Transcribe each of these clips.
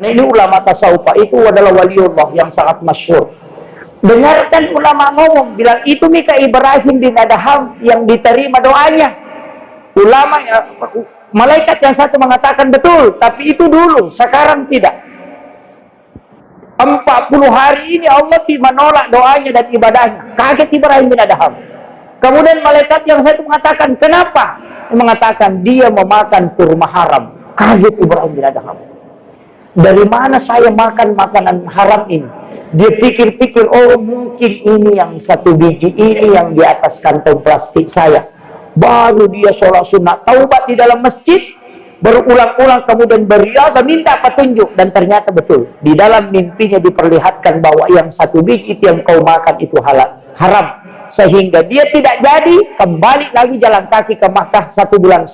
Nah, ini ulama tasawuf, itu adalah waliullah yang sangat masyhur. Dengarkan ulama ngomong, bilang itu Mika Ibrahim bin Adham yang diterima doanya. Ulama, malaikat yang satu mengatakan betul, tapi itu dulu, sekarang tidak. 40 hari ini Allah menolak doanya dan ibadahnya. Kaget Ibrahim bin Adham. Kemudian malaikat yang satu mengatakan, kenapa? Dia mengatakan dia memakan kurma haram. Kaget Ibrahim bin Adham. Dari mana saya makan makanan haram ini? Dia pikir-pikir, oh mungkin ini yang satu biji ini yang di atas kantong plastik saya. Baru dia sholat sunat taubat di dalam masjid, berulang-ulang kemudian beriadah minta petunjuk, dan ternyata betul. Di dalam mimpinya diperlihatkan bahwa yang satu biji yang kau makan itu halal, haram. Sehingga dia tidak jadi kembali lagi jalan kaki ke Makkah 1,5 bulan.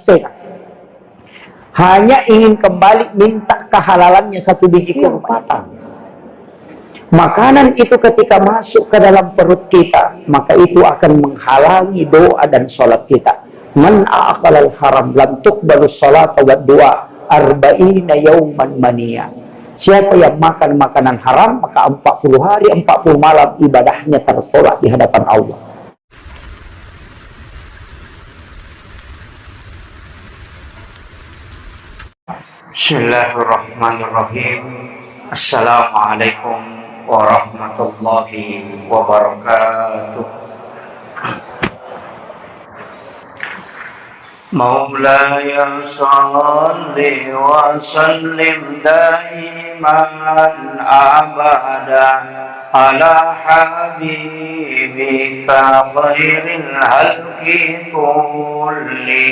Hanya ingin kembali minta kehalalannya satu biji kurma. Makanan itu ketika masuk ke dalam perut kita, maka itu akan menghalangi doa dan sholat kita. Man a'aqalal haram lam tuqbalus sholat wa doa arba'ina yawman mania. Siapa yang makan makanan haram, maka 40 hari 40 malam ibadahnya tertolak di hadapan Allah. Bismillahirrahmanirrahim. Assalamualaikum warahmatullahi wabarakatuh. Maulaya salli wa sallim daiman abada ala habibika khairil halqi kullihim.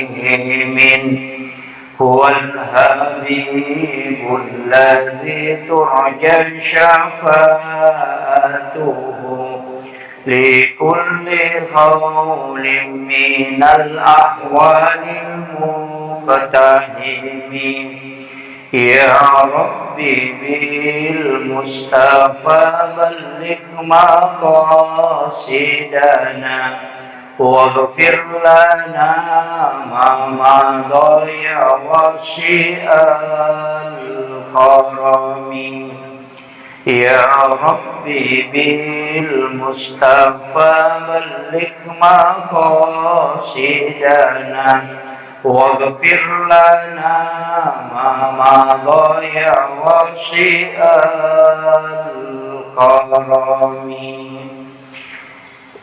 هو الحبيب الذي ترجى شفاعته لكل قول من الأحوال المقتحم. يا ربي بالمصطفى بلغ مقاصدنا واغفر لنا ما مضى وشيء الكرم. يا ربي بالمصطفى بلغ مقاصدنا واغفر لنا ما مضى وشيء الكرم.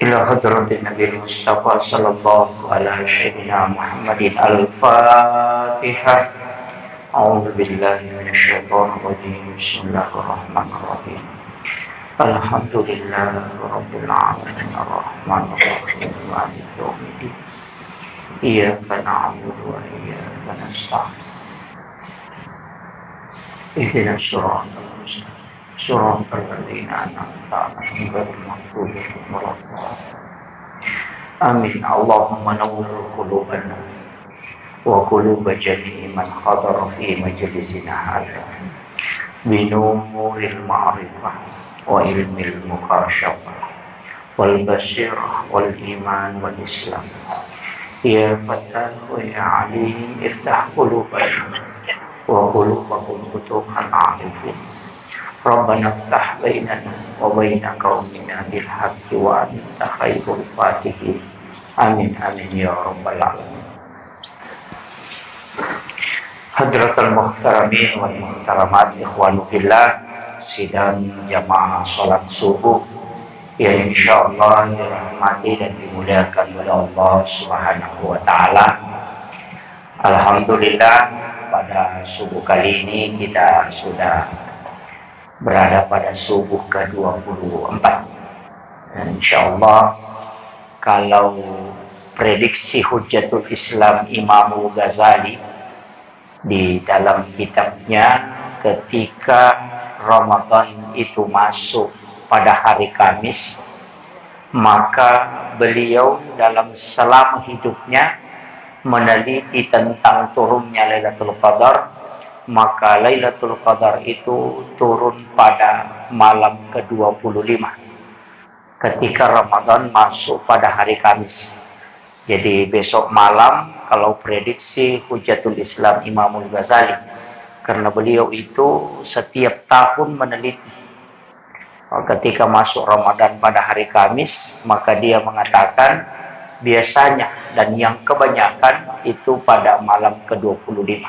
إلى حضرة النبي المصطفى صلى الله على سيدنا محمد الفاتحة. أعوذ بالله من الشيطان الرجيم. بسم الله الرحمن الرحيم. الحمد لله رب العالمين الرحمن الرحيم مالك يوم الدين. إياك نعبد وإياك نستعين. اهدنا الصراط المستقيم صراط الذين أنعمت عليهم غير المغضوب عليهم ولا الضالين. آمين. اللهم نور قلوبنا وقلوب جميع من حضر في مجلسنا هذا بنور المعرفة وعلم المكاشفة والبصيرة والإيمان والإسلام. يا فتاح ويا عليم افتح قلوبنا وقلوبكم فتوحا عارفين. ربنا افتح بيننا وبين قومنا بالحق وأنت خير الفاتحين. آمين آمين يا رب العالمين. Hadratul muhtaramin wal muhtaramat ikhwanu fillah, sidang jamaah salat subuh yang insyaallah dirahmati dan dimuliakan oleh Allah Subhanahu wa taala. Alhamdulillah, pada subuh kali ini kita sudah berada pada subuh ke-24. Dan insyaallah kalau prediksi Hujjatul Islam Imam Ghazali di dalam kitabnya, ketika Ramadan itu masuk pada hari Kamis, maka beliau dalam selama hidupnya meneliti tentang turunnya Lailatul Qadar. Maka Lailatul Qadar itu turun pada malam ke-25 ketika Ramadan masuk pada hari Kamis. Jadi besok malam kalau prediksi Hujjatul Islam Imam Ghazali, karena beliau itu setiap tahun meneliti. Ketika masuk Ramadan pada hari Kamis, maka dia mengatakan biasanya dan yang kebanyakan itu pada malam ke-25.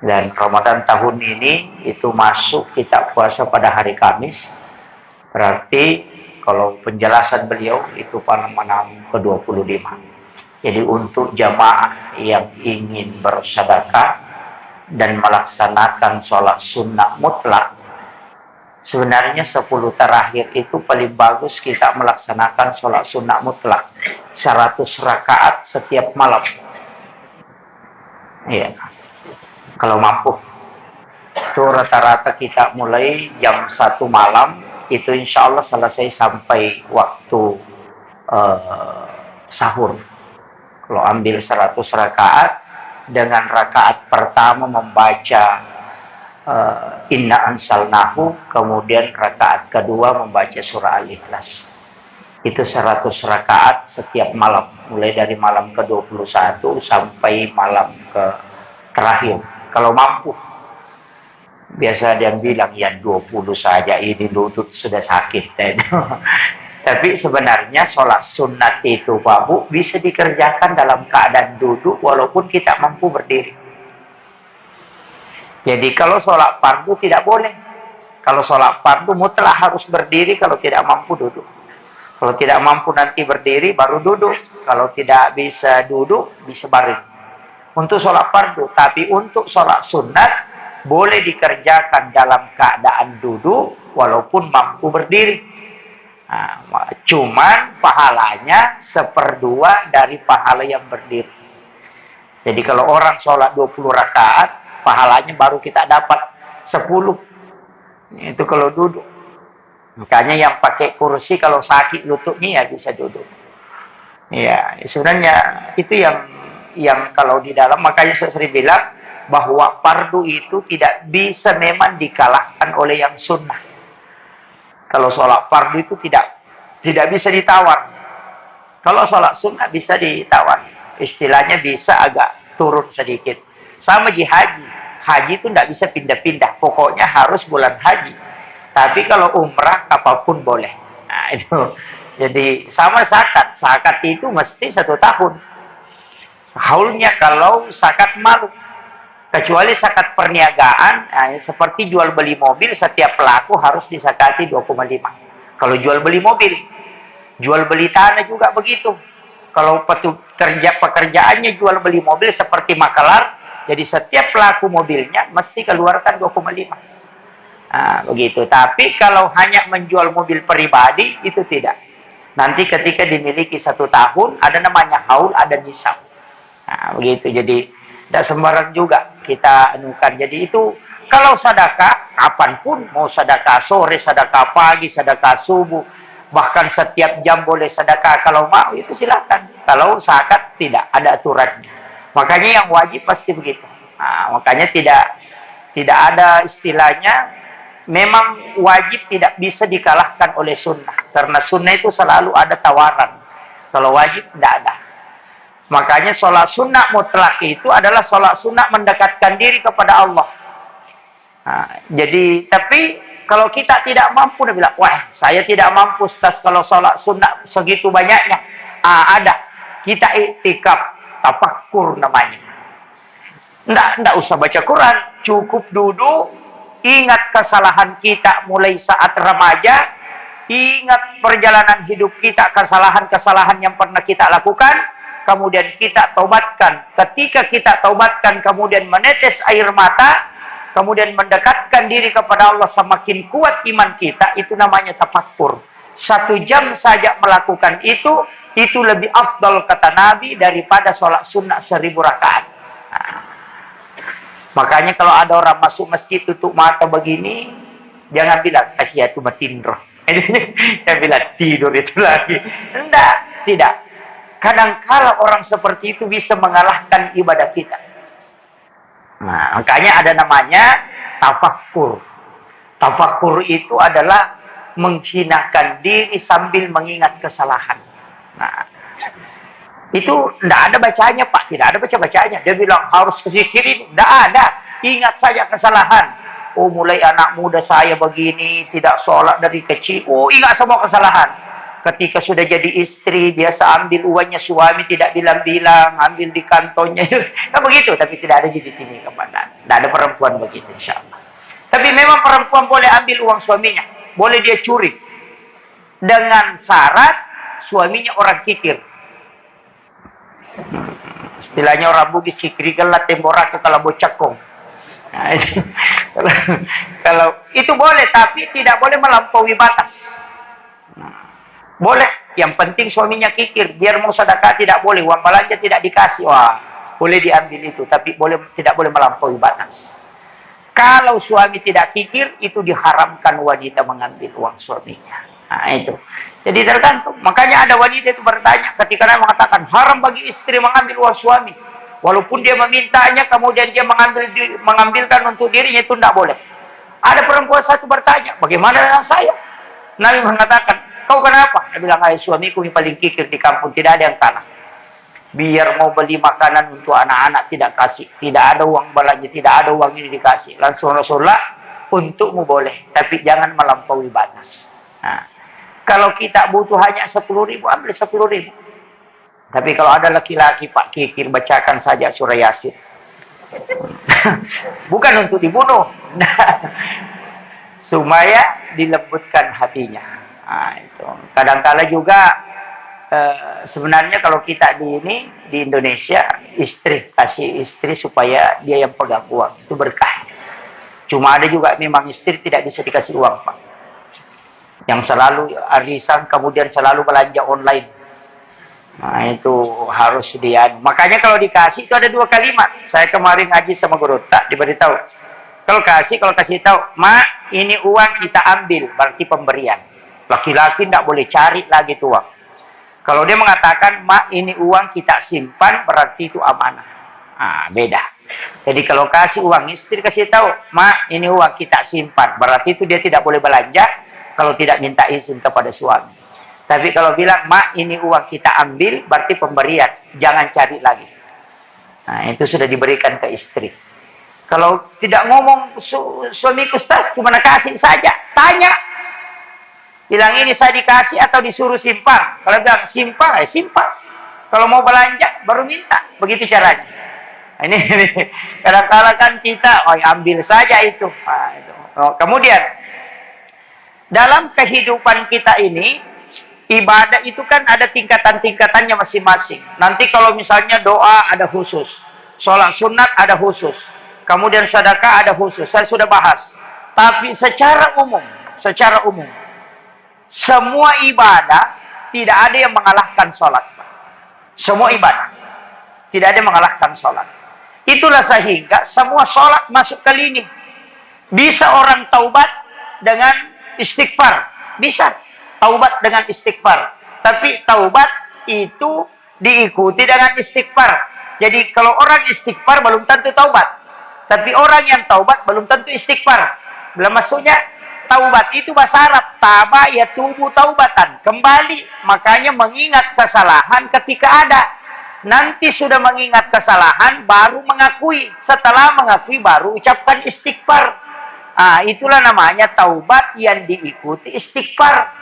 Dan Ramadan tahun ini itu masuk kita puasa pada hari Kamis. Berarti kalau penjelasan beliau itu pada malam ke-25. Jadi untuk jamaah yang ingin bersedekah dan melaksanakan sholat sunnah mutlak, sebenarnya 10 terakhir itu paling bagus kita melaksanakan sholat sunnah mutlak 100 rakaat setiap malam. Iya. Kalau mampu. Itu rata-rata kita mulai jam 1 malam, itu insya Allah selesai sampai waktu sahur. Kalau ambil 100 rakaat, dengan rakaat pertama membaca Inna ansalnahu, kemudian rakaat kedua membaca surah Al-Ikhlas. Itu 100 rakaat setiap malam, mulai dari malam ke-21 sampai malam ke terakhir. Kalau mampu. Biasa dia bilang ya 20 saja, ini lutut sudah sakit. Tapi sebenarnya sholat sunat itu Pak Bu bisa dikerjakan dalam keadaan duduk walaupun kita mampu berdiri. Jadi kalau sholat fardu tidak boleh. Kalau sholat fardu mutlak harus berdiri, kalau tidak mampu duduk. Kalau tidak mampu nanti berdiri baru duduk. Kalau tidak bisa duduk bisa baring. Untuk sholat fardu, tapi untuk sholat sunat boleh dikerjakan dalam keadaan duduk walaupun mampu berdiri. Nah, cuman pahalanya 1/2 dari pahala yang berdiri. Jadi kalau orang sholat 20 rakaat, pahalanya baru kita dapat 10. Itu kalau duduk. Makanya yang pakai kursi kalau sakit lututnya ya bisa duduk. Ya, sebenarnya itu yang kalau di dalam, makanya saya sering bilang bahwa fardu itu tidak bisa memang dikalahkan oleh yang sunnah. Kalau sholat fardu itu tidak bisa ditawar. Kalau sholat sunnah bisa ditawar. Istilahnya bisa agak turun sedikit. Sama di haji. Haji itu tidak bisa pindah-pindah. Pokoknya harus bulan haji. Tapi kalau umrah, apapun boleh. Nah, itu. Jadi, sama zakat. Zakat itu mesti 1 tahun. Haulnya kalau zakat malu. Kecuali zakat perniagaan, seperti jual beli mobil, setiap pelaku harus disakati 2,5. Kalau jual beli mobil. Jual beli tanah juga begitu. Kalau pekerjaannya jual beli mobil seperti makelar, jadi setiap pelaku mobilnya mesti keluarkan 2,5. Nah, begitu. Tapi kalau hanya menjual mobil pribadi, itu tidak. Nanti ketika dimiliki 1 tahun, ada namanya haul, ada nisab. Nah, begitu. Jadi, tidak sembarang juga kita anukan. Jadi itu, kalau sedekah, kapanpun, mau sedekah sore, sedekah pagi, sedekah subuh, bahkan setiap jam boleh sedekah. Kalau mau, itu silakan. Kalau zakat, tidak ada aturannya. Makanya yang wajib pasti begitu. Nah, makanya tidak ada istilahnya, memang wajib tidak bisa dikalahkan oleh sunnah. Karena sunnah itu selalu ada tawaran. Kalau wajib tidak ada. Makanya sholat sunnah mutlak itu adalah sholat sunnah mendekatkan diri kepada Allah. Nah, jadi, tapi kalau kita tidak mampu, dia bilang, wah saya tidak mampu Ustaz kalau sholat sunnah segitu banyaknya. Ada. Kita iktikaf, tafakkur namanya. Tidak usah baca Quran. Cukup duduk, ingat kesalahan kita mulai saat remaja, ingat perjalanan hidup kita, kesalahan-kesalahan yang pernah kita lakukan, kemudian kita taubatkan. Ketika kita taubatkan, kemudian menetes air mata, kemudian mendekatkan diri kepada Allah, semakin kuat iman kita, itu namanya tafakkur. 1 jam saja melakukan itu lebih afdal kata Nabi daripada sholat sunnah 1000 rakaat. Nah, makanya kalau ada orang masuk masjid tutup mata begini, jangan bilang asyatu matindroh. Jangan bilang tidur itu lagi. Tidak. Kadang-kala orang seperti itu bisa mengalahkan ibadah kita. Nah, makanya ada namanya tafakkur. Tafakkur itu adalah menghinakan diri sambil mengingat kesalahan. Nah, itu tidak ada bacanya Pak, tidak ada baca-bacanya. Dia bilang harus ke zikir ini, tidak ada. ingat saja kesalahan. Oh, mulai anak muda saya begini, tidak sholat dari kecil. Oh, ingat semua kesalahan. Ketika sudah jadi istri, biasa ambil uangnya suami, tidak bilang-bilang, ambil di kantongnya. Kan begitu, tapi tidak ada jadi ini kepada. Tidak ada perempuan begitu, insya Allah. Tapi memang perempuan boleh ambil uang suaminya. Boleh dia curi. Dengan syarat, suaminya orang kikir. Istilahnya orang Bugis, kikir gelat temboraku kalau bocakong. Nah, kalau itu boleh, tapi tidak boleh melampaui batas. Boleh, yang penting suaminya kikir, biar mau sedekah tidak boleh, uang belanja tidak dikasih, wah boleh diambil itu, tapi tidak boleh melampaui batas. Kalau suami tidak kikir, itu diharamkan wanita mengambil uang suaminya. Nah itu, jadi tergantung. Makanya ada wanita itu bertanya, ketika dia mengatakan haram bagi istri mengambil uang suami, walaupun dia memintanya, kemudian dia mengambilkan untuk dirinya, itu tidak boleh. Ada perempuan satu bertanya, bagaimana dengan saya? Nabi mengatakan, kau kenapa? Dia bilang, suamiku yang paling kikir di kampung, tidak ada yang kalah. Biar mau beli makanan untuk anak-anak tidak kasih, tidak ada uang belanja, tidak ada uang ini dikasih. Langsung Rasulullah, untukmu boleh, tapi jangan melampaui batas. Nah, kalau kita butuh hanya 10.000, ambil 10.000. Tapi kalau ada laki-laki Pak kikir, bacakan saja surah Yasin. Bukan untuk dibunuh, supaya dilembutkan hatinya. Nah, itu. Kadang-kala juga sebenarnya kalau kita di Indonesia, kasih istri supaya dia yang pegang uang, itu berkah. Cuma ada juga memang istri tidak bisa dikasih uang, Pak. Yang selalu arisan, kemudian selalu belanja online. Nah, itu harus dia. Makanya kalau dikasih itu ada 2 kalimat. Saya kemarin ngaji sama guru, tak diberitahu. Kalau kasih tahu, "Ma, ini uang kita ambil," berarti pemberian. Laki-laki tidak boleh cari lagi tuh uang. Kalau dia mengatakan, "Ma, ini uang kita simpan," berarti itu amanah. Ah, beda. Jadi kalau kasih uang, istri kasih tahu, "Ma, ini uang kita simpan," berarti itu dia tidak boleh belanja kalau tidak minta izin kepada suami. Tapi kalau bilang, "Ma, ini uang kita ambil," berarti pemberian. Jangan cari lagi. Nah, itu sudah diberikan ke istri. Kalau tidak ngomong suamiku Ustaz, cuma kasih saja. Tanya. Bilang, ini saya dikasih atau disuruh simpan. Kalau bilang simpan, simpan. Kalau mau belanja, baru minta. Begitu caranya. Ini kadang-kadang kan kita, ambil saja itu. Nah, itu. Kemudian, dalam kehidupan kita ini, ibadah itu kan ada tingkatan-tingkatannya masing-masing. Nanti kalau misalnya doa ada khusus. Sholat sunat ada khusus. Kemudian sedekah ada khusus. Saya sudah bahas. Tapi secara umum, semua ibadah tidak ada yang mengalahkan sholat. Semua ibadah tidak ada yang mengalahkan sholat. Itulah sehingga semua sholat masuk ke lini. Bisa orang taubat dengan istighfar. Bisa taubat dengan istighfar. Tapi taubat itu diikuti dengan istighfar. Jadi kalau orang istighfar belum tentu taubat. Tapi orang yang taubat belum tentu istighfar. Belum maksudnya taubat itu bahasa Arab. Taba yatubu taubatan. Kembali. Makanya mengingat kesalahan ketika ada. Nanti sudah mengingat kesalahan baru mengakui. Setelah mengakui baru ucapkan istighfar. Itulah namanya taubat yang diikuti istighfar.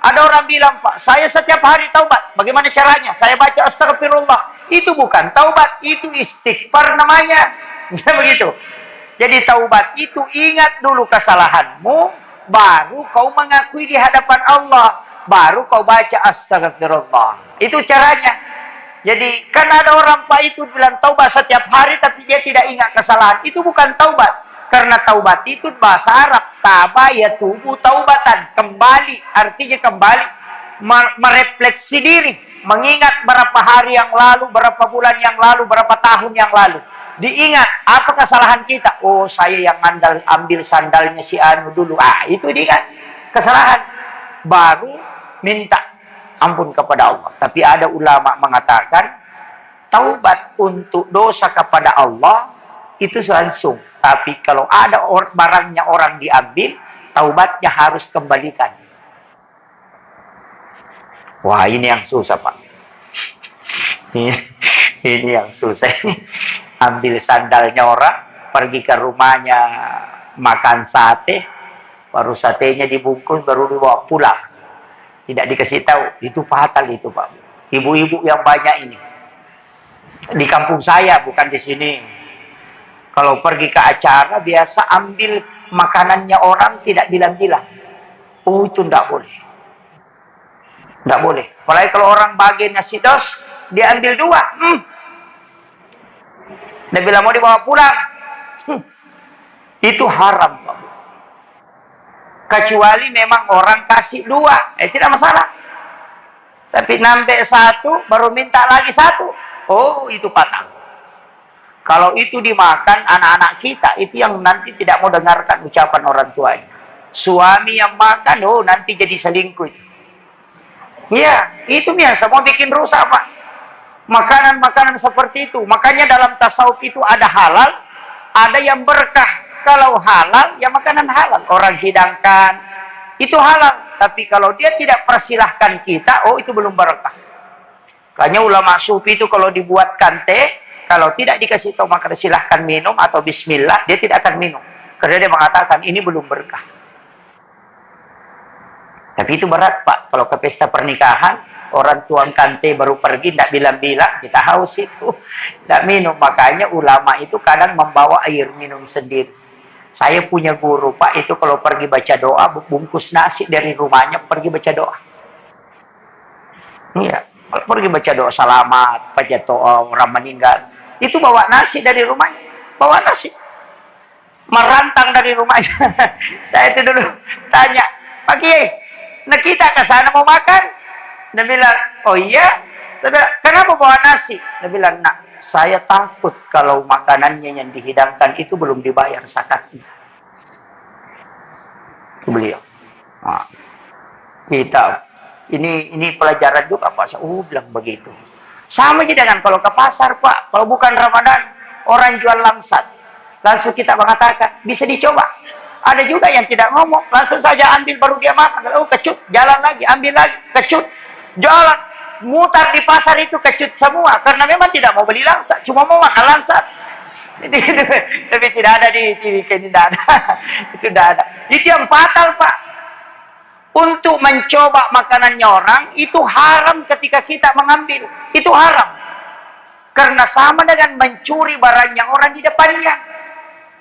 Ada orang bilang, "Pak, saya setiap hari taubat." Bagaimana caranya? Saya baca astagfirullah. Itu bukan taubat, itu istighfar namanya. Begitu. Jadi taubat itu ingat dulu kesalahanmu, baru kau mengakui di hadapan Allah, baru kau baca astagfirullah. Itu caranya. Jadi kan ada orang Pak itu bilang taubat setiap hari tapi dia tidak ingat kesalahan. Itu bukan taubat. Karena taubat itu bahasa Arab. Taba yatubu taubatan. Kembali. Artinya kembali. Merefleksi diri. Mengingat berapa hari yang lalu, berapa bulan yang lalu, berapa tahun yang lalu. Diingat. Apa kesalahan kita? Oh, saya yang ambil sandalnya si Anu dulu. Itu diingat. Kesalahan. Baru minta ampun kepada Allah. Tapi ada ulama mengatakan. Taubat untuk dosa kepada Allah. Itu langsung. Tapi kalau ada barangnya orang diambil, taubatnya harus kembalikan. Wah, ini yang susah, Pak. Ini yang susah. Ambil sandalnya orang, pergi ke rumahnya makan sate, baru satenya dibungkus, baru dibawa pulang. Tidak dikasih tahu. Itu fatal itu, Pak. Ibu-ibu yang banyak ini. Di kampung saya, bukan di sini. Kalau pergi ke acara, biasa ambil makanannya orang, tidak bilang-bilang. Oh, itu tidak boleh. Tidak boleh. Apalagi kalau orang bagi nasi dos, dia ambil 2. Dia bilang mau dibawa pulang. Itu haram, Pak. Kecuali memang orang kasih 2, tidak masalah. Tapi nambah 1, baru minta lagi 1. Oh, itu fatal. Kalau itu dimakan anak-anak kita, itu yang nanti tidak mau dengarkan ucapan orang tuanya. Suami yang makan, oh nanti jadi selingkuh. Ya, itu biasa mau bikin rusak, Pak. Makanan-makanan seperti itu. Makanya dalam tasawuf itu ada halal, ada yang berkah. Kalau halal, ya makanan halal. Orang hidangkan, itu halal. Tapi kalau dia tidak persilahkan kita, oh itu belum berkah. Makanya ulama sufi itu kalau dibuatkan teh, kalau tidak dikasih tahu maka silahkan minum atau bismillah, dia tidak akan minum. Karena dia mengatakan ini belum berkah. Tapi itu berat, Pak. Kalau ke pesta pernikahan, orang tuangkan teh baru pergi, tidak bilang-bilang, kita haus itu. Tidak minum. Makanya ulama itu kadang membawa air minum sendiri. Saya punya guru, Pak, itu kalau pergi baca doa, bungkus nasi dari rumahnya, pergi baca doa. Iya. Kalau pergi baca doa selamat, baca doa orang meninggal, itu bawa nasi dari rumahnya. Bawa nasi. Merantang dari rumahnya. Saya itu dulu tanya, Pak Kiai, nah kita ke sana mau makan? Dia bilang, oh iya? Kenapa bawa nasi? Dia bilang, nak, saya takut kalau makanannya yang dihidangkan itu belum dibayar zakatnya. Beliau. Nah, kita, ini pelajaran juga, Pak. Saya bilang begitu. Sama aja dengan kalau ke pasar, Pak. Kalau bukan Ramadan, orang jual langsat. Langsung kita mengatakan, bisa dicoba. Ada juga yang tidak ngomong. Langsung saja ambil, baru dia makan. Oh, kecut. Jalan lagi, ambil lagi. Kecut. Jalan. Mutar di pasar itu kecut semua. Karena memang tidak mau beli langsat. Cuma mau makan langsat. Tapi tidak ada di TV. Tidak ada. Itu tidak ada. Itu yang fatal, Pak. Untuk mencoba makanannya orang, itu haram ketika kita mengambil. Itu haram. Karena sama dengan mencuri barangnya orang di depannya.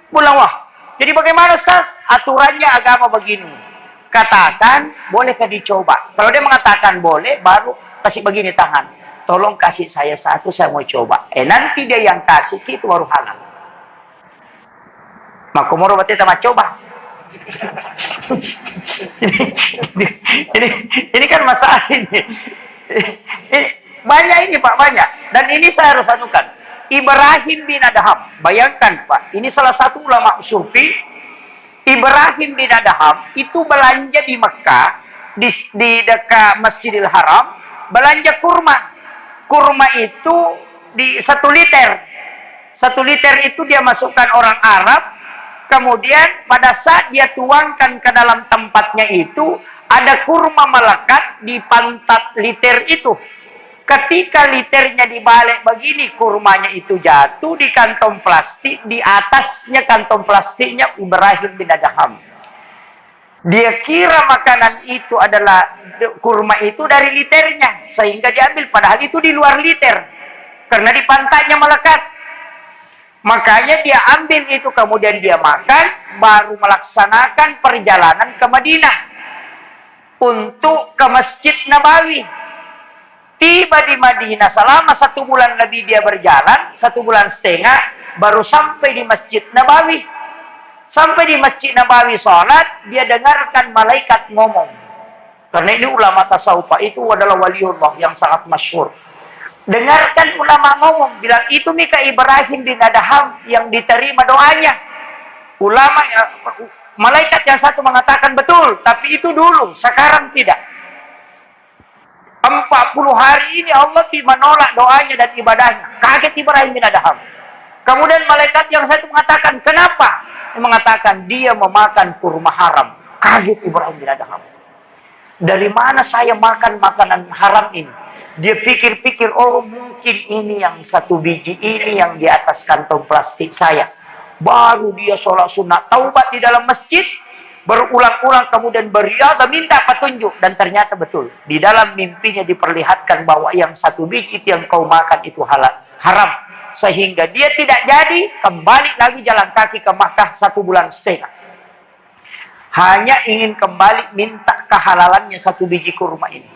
Pulang, wah. Jadi bagaimana, Ustaz? Aturannya agama begini. Katakan, bolehkah dicoba? Kalau dia mengatakan boleh, baru kasih begini tangan. Tolong kasih saya 1, saya mau coba. Nanti dia yang kasih, itu baru halal. Makumoro berarti sama coba. ini kan masalah ini. Banyak ini, Pak, banyak. Dan ini saya harus anukan. Ibrahim bin Adham. Bayangkan, Pak. Ini salah satu ulama sufi. Ibrahim bin Adham itu belanja di Mekah. Di dekat Masjidil Haram. Belanja kurma. Kurma itu di 1 liter. 1 liter itu dia masukkan orang Arab. Kemudian pada saat dia tuangkan ke dalam tempatnya itu, ada kurma melekat di pantat liter itu. Ketika liternya dibalik begini, kurmanya itu jatuh di kantong plastik. Di atasnya kantong plastiknya Ibrahim bin Adham. Dia kira makanan itu adalah kurma itu dari liternya. Sehingga diambil, padahal itu di luar liter. Karena di pantatnya melekat. Makanya dia ambil itu, kemudian dia makan, baru melaksanakan perjalanan ke Madinah. Untuk ke Masjid Nabawi. Tiba di Madinah selama 1 bulan lebih dia berjalan, 1,5 bulan, baru sampai di Masjid Nabawi. Sampai di Masjid Nabawi sholat, dia dengarkan malaikat ngomong. Karena ini ulama tasawuf itu adalah waliullah yang sangat masyhur. Dengarkan ulama ngomong, bilang itu Mika Ibrahim bin Adham yang diterima doanya. Ulama, malaikat yang satu mengatakan betul, tapi itu dulu, sekarang tidak. 40 hari ini Allah menolak doanya dan ibadahnya. Kaget Ibrahim bin Adham. Kemudian malaikat yang satu mengatakan, kenapa? Dia mengatakan, dia memakan kurma haram. Kaget Ibrahim bin Adham. Dari mana saya makan makanan haram ini? Dia pikir-pikir, oh mungkin ini yang 1 biji ini yang di atas kantong plastik saya. Baru dia sholat sunat, taubat di dalam masjid, berulang-ulang kemudian beriadah minta petunjuk. Dan ternyata betul, di dalam mimpinya diperlihatkan bahwa yang satu biji yang kau makan itu haram. Sehingga dia tidak jadi kembali lagi jalan kaki ke Makkah 1,5 bulan. Hanya ingin kembali minta kehalalannya 1 biji kurma ini.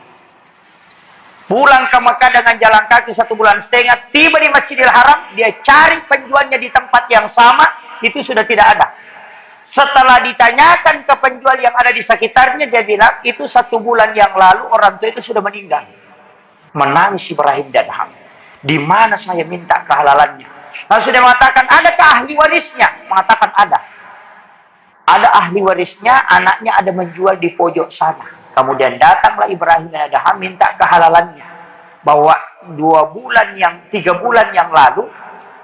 Pulang ke Makkah dengan jalan kaki 1,5 bulan. Tiba di Masjidil Haram, dia cari penjualnya di tempat yang sama, itu sudah tidak ada. Setelah ditanyakan ke penjual yang ada di sekitarnya, dia bilang, itu 1 bulan yang lalu orang tua itu sudah meninggal. Menangis Ibrahim dan Adham. Di mana saya minta kehalalannya? Lalu sudah mengatakan, adakah ahli warisnya? Mengatakan ada. Ada ahli warisnya, anaknya ada menjual di pojok sana. Kemudian datanglah Ibrahim dan Adham minta kehalalannya. Bahwa 3 bulan yang lalu,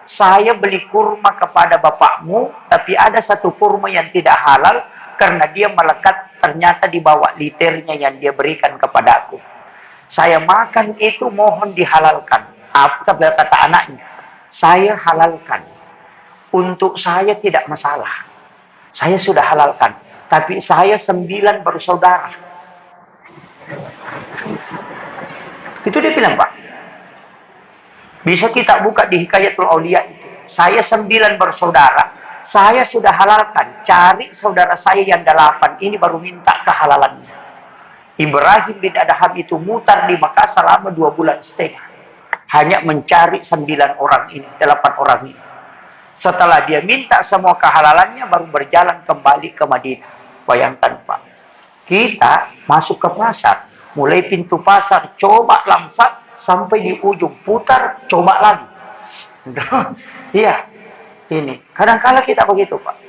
saya beli kurma kepada bapakmu, tapi ada 1 kurma yang tidak halal, karena dia melekat ternyata di bawah liternya yang dia berikan kepadaku. Saya makan itu, mohon dihalalkan. Apa kata anaknya? Saya halalkan. Untuk saya tidak masalah. Saya sudah halalkan. Tapi saya 9 bersaudara. Itu dia bilang, Pak. Bisa kita buka di Hikayatul Aulia itu. Saya 9 bersaudara. Saya sudah halalkan. Cari saudara saya yang 8. Ini baru minta kehalalannya. Ibrahim bin Adham itu mutar di Makkah selama 2,5 bulan. Hanya mencari 9 orang ini, 8 orang ini. Setelah dia minta semua kehalalannya, baru berjalan kembali ke Madinah. Bayangkan, Pak. Kita masuk ke pasar. Mulai pintu pasar, coba lamsat, sampai di ujung, putar, coba lagi. Iya. Ini. Kadang-kala kita begitu, Pak.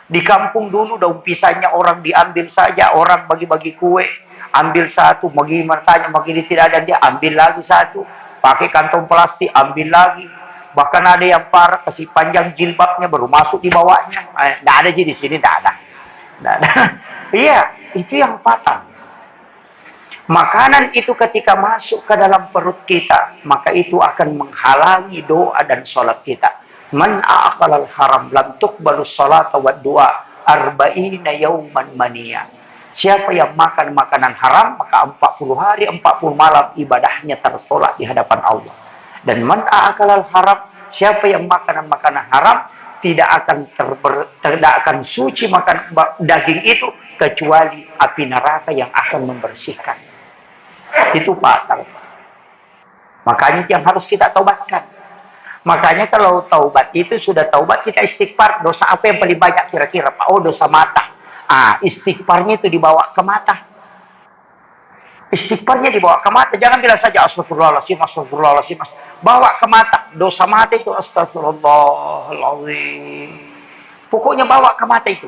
Di kampung dulu, daun pisangnya orang diambil saja. Orang bagi-bagi kue. Ambil 1, bagaimana tanya, bagi tidak ada, dia ambil lagi 1. Pakai kantong plastik, ambil lagi. Bahkan ada yang parah, kasih panjang jilbabnya, baru masuk di bawahnya. Nggak ada di sini, nggak ada. Iya, itu yang patah. Makanan itu ketika masuk ke dalam perut kita, maka itu akan menghalangi doa dan sholat kita. Man a'akalal haram lam tuqbalu sholata wa doa arba'ina yauman maniyah. Siapa yang makan makanan haram, maka 40 hari, 40 malam ibadahnya tertolak di hadapan Allah. Dan man a'akalal haram, siapa yang makan makanan haram, tidak akan suci makan daging itu, kecuali api neraka yang akan membersihkan. Itu fatal. Makanya yang harus kita taubatkan. Makanya kalau taubat itu sudah taubat, kita istighfar. Dosa apa yang paling banyak kira-kira, Pak? Oh, dosa mata. Istighfarnya itu dibawa ke mata. Istighfarnya dibawa ke mata. Jangan bilang saja astagfirullahaladzim, astagfirullahaladzim. Bawa ke mata. Dosa mata itu astagfirullahaladzim. Pokoknya bawa ke mata itu.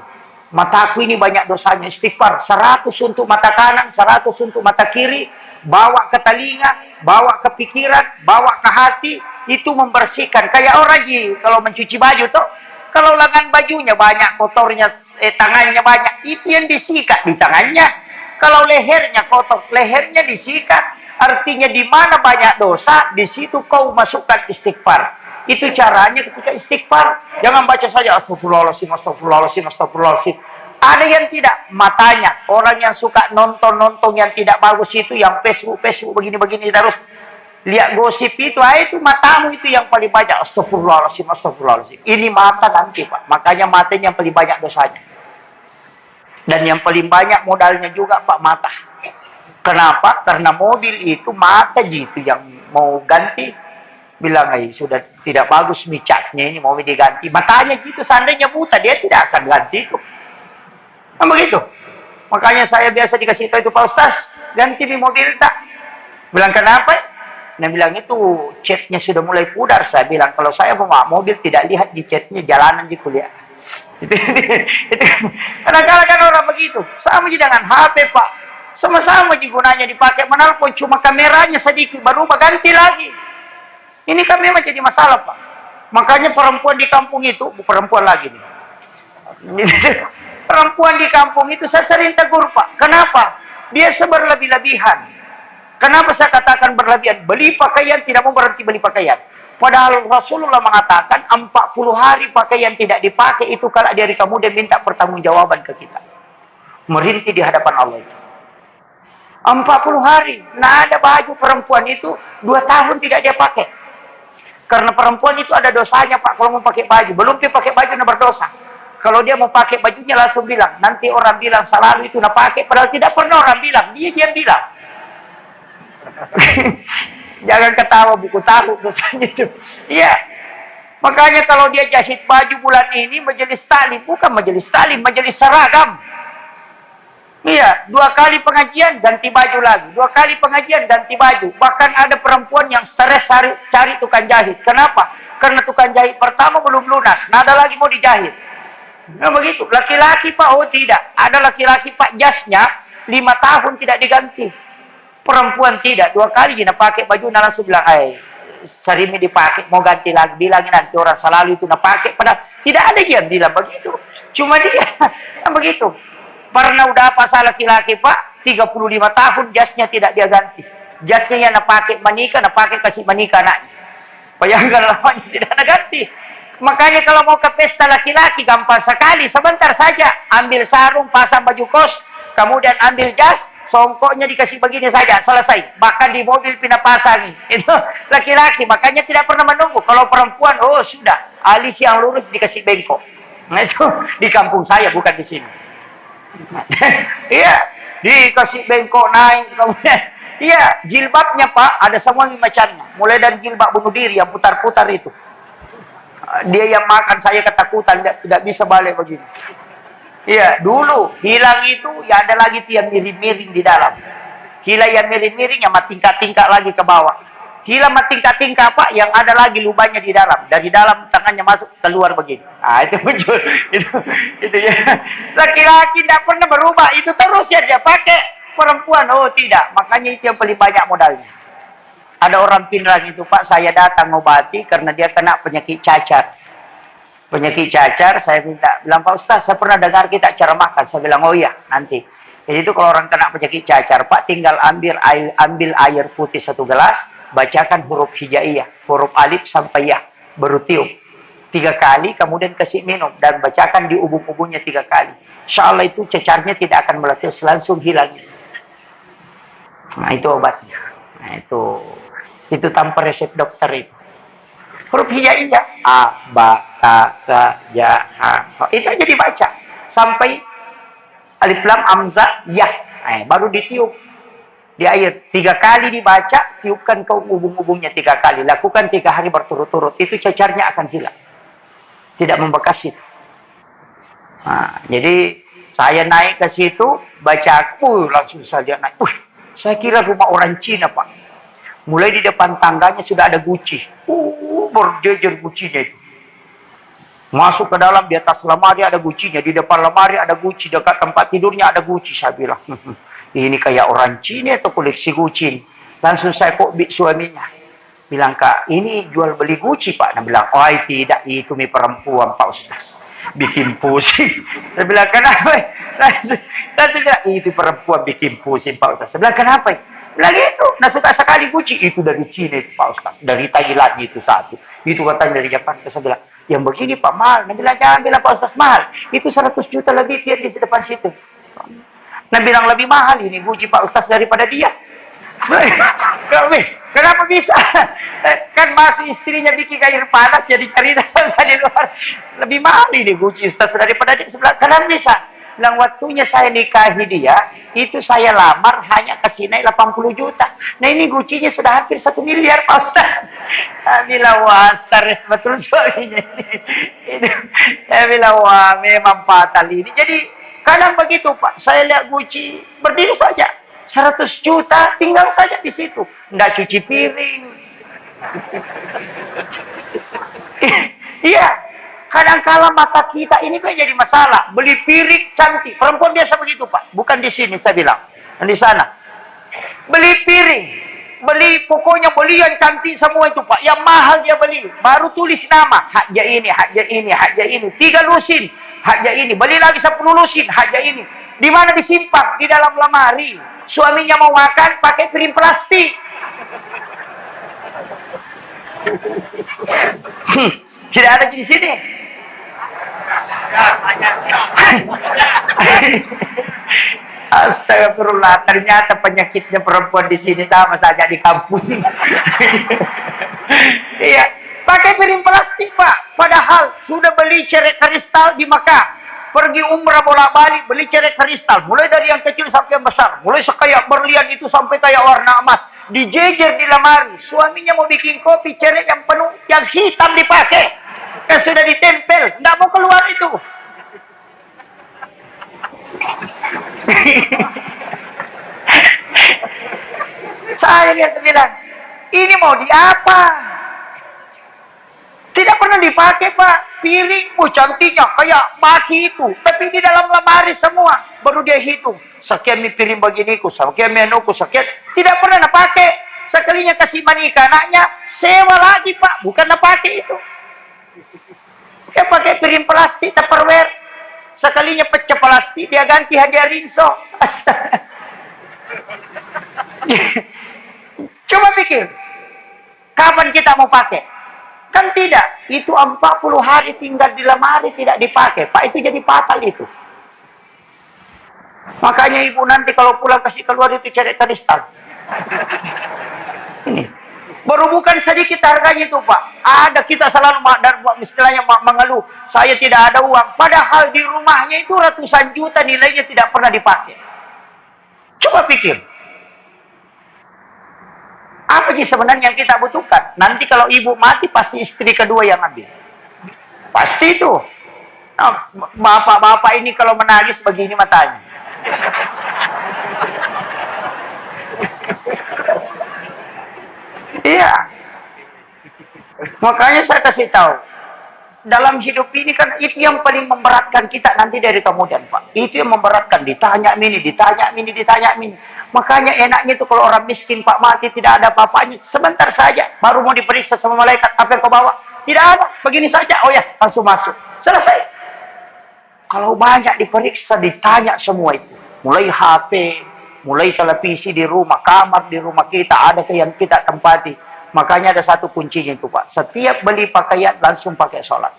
Mataku ini banyak dosanya. Istighfar. 100 untuk mata kanan, 100 untuk mata kiri. Bawa ke telinga, bawa ke pikiran, bawa ke hati. Itu membersihkan. Kayak orang kalau mencuci baju tuh. Kalau lengan bajunya banyak kotornya, tangannya banyak, itu yang disikat di tangannya. Kalau lehernya kotor, lehernya disikat. Artinya di mana banyak dosa, di situ kau masukkan istighfar. Itu caranya ketika istighfar. Jangan baca saja astagfirullahaladzim, astagfirullahaladzim, astagfirullahaladzim. Ada yang tidak, matanya. Orang yang suka nonton-nonton yang tidak bagus itu, yang Facebook begini-begini terus. Lihat gosip itu matamu itu yang paling banyak. Astagfirullahaladzim, astagfirullahaladzim. Ini mata nanti, Pak. Makanya matanya yang paling banyak dosanya. Dan yang paling banyak modalnya juga, Pak, mata. Kenapa? Karena mobil itu mata gitu yang mau ganti. Bilang, sudah tidak bagus micatnya ini, mau diganti. Matanya gitu, seandainya buta, dia tidak akan ganti itu. Kan begitu. Makanya saya biasa dikasih tahu itu, Pak Ustaz, ganti di mobil tak. Bilang, kenapa? Dia bilang itu catnya sudah mulai pudar. Saya bilang kalau saya bawa mobil tidak lihat di catnya, jalanan di kuliah. Itu kadang-kadang kan orang begitu. Sama aja dengan HP, Pak. Sama-sama gunanya dipakai menelpon, cuma kameranya sedikit baru ganti lagi. Ini kan memang jadi masalah, Pak. Makanya perempuan di kampung itu, perempuan lagi nih. Perempuan di kampung itu saya sering tegur, Pak. Kenapa? Dia seberlebih-lebihan. Kenapa saya katakan berlebihan? Beli pakaian, tidak mau berhenti beli pakaian. Padahal Rasulullah mengatakan 40 hari pakaian tidak dipakai itu kalau dari kamu dia minta pertanggungjawaban ke kita. Merintih di hadapan Allah itu. 40 hari. Nah ada baju perempuan itu 2 tahun tidak dia pakai. Karena perempuan itu ada dosanya Pak kalau mau pakai baju. Belum dia pakai baju dia berdosa. Kalau dia mau pakai bajunya langsung bilang. Nanti orang bilang selalu itu nak pakai. Padahal tidak pernah orang bilang. Dia yang bilang. Jangan ketawa buku tahu dosanya itu. Iya. Makanya kalau dia jahit baju bulan ini majelis taklim, bukan majelis taklim, majelis seragam. Iya, 2 kali pengajian ganti baju lagi. 2 kali pengajian ganti baju. Bahkan ada perempuan yang stres cari tukang jahit. Kenapa? Karena tukang jahit pertama belum lunas. Nah ada lagi mau dijahit. Nah begitu. Laki-laki Pak, oh tidak. Ada laki-laki Pak jasnya 5 tahun tidak diganti. Perempuan tidak, 2 kali dia pakai baju, nah langsung bilang, sering ini dipakai, mau ganti lagi, bilangin nanti orang selalu itu nak pakai, padahal tidak ada yang bilang begitu. Cuma dia yang begitu. Pernah udah apa salah laki-laki Pak, 35 tahun jasnya tidak dia ganti. Jasnya yang nak pakai menikah, nak pakai kasih menikah anaknya. Bayangkan lamanya tidak ada ganti. Makanya kalau mau ke pesta laki-laki gampang sekali, sebentar saja ambil sarung, pasang baju kos, kemudian ambil jas, songkoknya dikasih begini saja, selesai. Bahkan di mobil pindah pasang. Itu laki-laki, makanya tidak pernah menunggu. Kalau perempuan, oh sudah, alis yang lurus dikasih bengkok. Nah itu di kampung saya, bukan di sini. Iya, dikasih bengkok naik, kemudian, iya, jilbabnya Pak, ada semua macamnya. Mulai dari jilbab bunuh diri yang putar-putar itu. Dia yang makan, saya ketakutan, tidak bisa balik begini. Iya, dulu hilang itu ya ada lagi tuh yang miring-miring di dalam. Hilang yang miring-miring yang tingkat-tingkat lagi ke bawah. Hilang tingkat-tingkat Pak yang ada lagi lubangnya di dalam. Dari dalam tangannya masuk keluar begini. Ah itu muncul. Itu ya. Laki-laki tidak pernah berubah, itu terus ya dia pakai. Perempuan oh tidak, makanya itu yang paling banyak modalnya. Ada orang Pinrang itu Pak, saya datang ngobati karena dia kena penyakit cacar. Penyakit cacar, saya bilang, Pak Ustaz, saya pernah dengar kita cara makan. Saya bilang, oh iya, nanti. Jadi itu kalau orang kena penyakit cacar, Pak, tinggal ambil air putih 1 gelas, bacakan huruf hijaiyah, huruf alif sampai ya, baru tiup. 3 kali, kemudian kasih minum, dan bacakan di ubun-ubunnya 3 kali. Insya Allah itu cacarnya tidak akan meletus, langsung hilang. Nah, itu obatnya. Nah, itu tanpa resep dokter itu. Huruf hijaiyah a, ba, ta, sa, ja, ha. Itu aja dibaca sampai alif lam hamzah ya. Baru ditiup di air 3 kali dibaca, tiupkan ke ubung-ubungnya 3 kali. Lakukan 3 hari berturut-turut. Itu cacarnya akan hilang. Tidak membekas itu. Nah, jadi saya naik ke situ, baca langsung saja naik. Saya kira rumah orang Cina Pak. Mulai di depan tangganya sudah ada guci. Berjejer gucinya itu. Masuk ke dalam, di atas lemari ada gucinya. Di depan lemari ada guci. Dekat tempat tidurnya ada guci. Saya bilang, ini kayak orang Cina atau koleksi guci. Langsung saya kok suaminya. Bilang, Kak, ini jual beli guci Pak. Dia bilang, oh tidak, itu mi perempuan Pak Ustaz. Bikin pusing. Saya bilang, kenapa? Saya bilang, itu perempuan bikin pusing Pak Ustaz. Saya bilang, kenapa? Lagi itu, nah suka sekali guci. Itu dari Cina itu Pak Ustaz. Dari Thailand itu satu. Itu katanya dari Jepang. Saya bilang, yang begini Pak mahal. Nah bilang, jangan bilang Pak Ustaz mahal. Itu 100 juta lebih dia di depan situ. Nah bilang lebih mahal ini guci Pak Ustaz daripada dia. Kenapa bisa? Kan masuk istrinya bikin air panas jadi cerita selesai di luar. Lebih mahal ini guci Ustaz daripada dia. Sebelah kenapa bisa? Bilang waktunya saya nikahi dia, itu saya lamar hanya kasih naik 80 juta. Nah ini gucinya sudah hampir 1 miliar Pak Ustaz. Saya bilang, wah stres betul suaminya ini. Saya bilang, wah memang fatal ini. Jadi kadang begitu Pak, saya lihat guci berdiri saja. 100 juta tinggal saja di situ. Nggak cuci piring. Iya. Kadang-kala mata kita ini kan jadi masalah. Beli piring cantik. Perempuan biasa begitu Pak. Bukan di sini saya bilang. Di sana. Beli piring. Pokoknya beli yang cantik semua itu Pak. Yang mahal dia beli. Baru tulis nama. Haja ini, haja ini, haja ini. 3 lusin. Haja ini. Beli lagi 10 lusin. Haja ini. Di mana disimpan? Di dalam lemari. Suaminya mau makan pakai piring plastik. Tidak ada di sini. Astagfirullah, ternyata penyakitnya perempuan di sini sama saja di kampung. Iya, pakai piring plastik Pak. Padahal sudah beli cerek kristal di Makkah. Pergi umrah bolak-balik beli cerek kristal. Mulai dari yang kecil sampai yang besar. Mulai sekayak berlian itu sampai kayak warna emas. Dijejer di lemari. Suaminya mau bikin kopi, cerek yang penuh, yang hitam dipakai. Yang sudah ditempel, nggak mau keluar itu. Saya biasa bilang, ini mau di apa? Tidak pernah dipakai Pak. Piringmu cantiknya kayak mati itu, tapi di dalam lemari semua. Baru dia hitung, sekian mie piring beginiku, sekian menuku, sekian. Tidak pernah pakai. Sekalinya kasih manika anaknya, sewa lagi Pak, bukan pakai itu. Dia pakai piring plastik Tupperware. Sekalinya pecah plastik, dia ganti hadiah rinso. Coba pikir, kapan kita mau pakai? Kan tidak. Itu 40 hari tinggal di lemari tidak dipakai. Pak, itu jadi fatal itu. Makanya ibu nanti kalau pulang kasih keluar itu cari kristal. Ini. Baru bukan sedikit harganya itu Pak. Ada kita selalu istilahnya mengeluh. Saya tidak ada uang. Padahal di rumahnya itu ratusan juta nilainya tidak pernah dipakai. Coba pikir. Apa sih sebenarnya yang kita butuhkan? Nanti kalau ibu mati pasti istri kedua yang ambil. Pasti itu. Nah, bapak-bapak ini kalau menangis begini matanya. Iya. Makanya saya kasih tahu. Dalam hidup ini kan itu yang paling memberatkan kita nanti dari kemudian Pak. Itu yang memberatkan. Ditanya ini, ditanya ini, ditanya ini. Makanya enaknya itu kalau orang miskin Pak mati tidak ada apa-apanya. Sebentar saja. Baru mau diperiksa sama malaikat. Apa yang kau bawa? Tidak ada. Begini saja. Oh ya, langsung masuk. Selesai. Kalau banyak diperiksa, ditanya semua itu. Mulai HP, mulai televisi di rumah, kamar di rumah kita. Ada yang kita tempati. Makanya ada satu kuncinya itu Pak. Setiap beli pakaian langsung pakai sholat.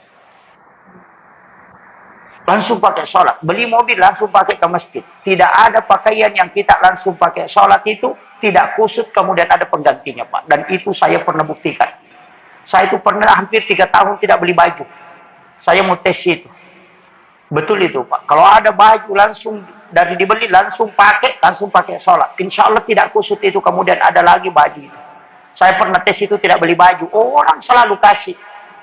Langsung pakai sholat. Beli mobil langsung pakai ke masjid. Tidak ada pakaian yang kita langsung pakai sholat itu tidak kusut kemudian ada penggantinya Pak. Dan itu saya pernah buktikan. Saya itu pernah hampir 3 tahun tidak beli baju. Saya mau tes itu. Betul itu Pak. Kalau ada baju langsung dari dibeli langsung pakai sholat. Insya Allah tidak kusut itu kemudian ada lagi baju itu. Saya pernah tes itu tidak beli baju. Orang selalu kasih.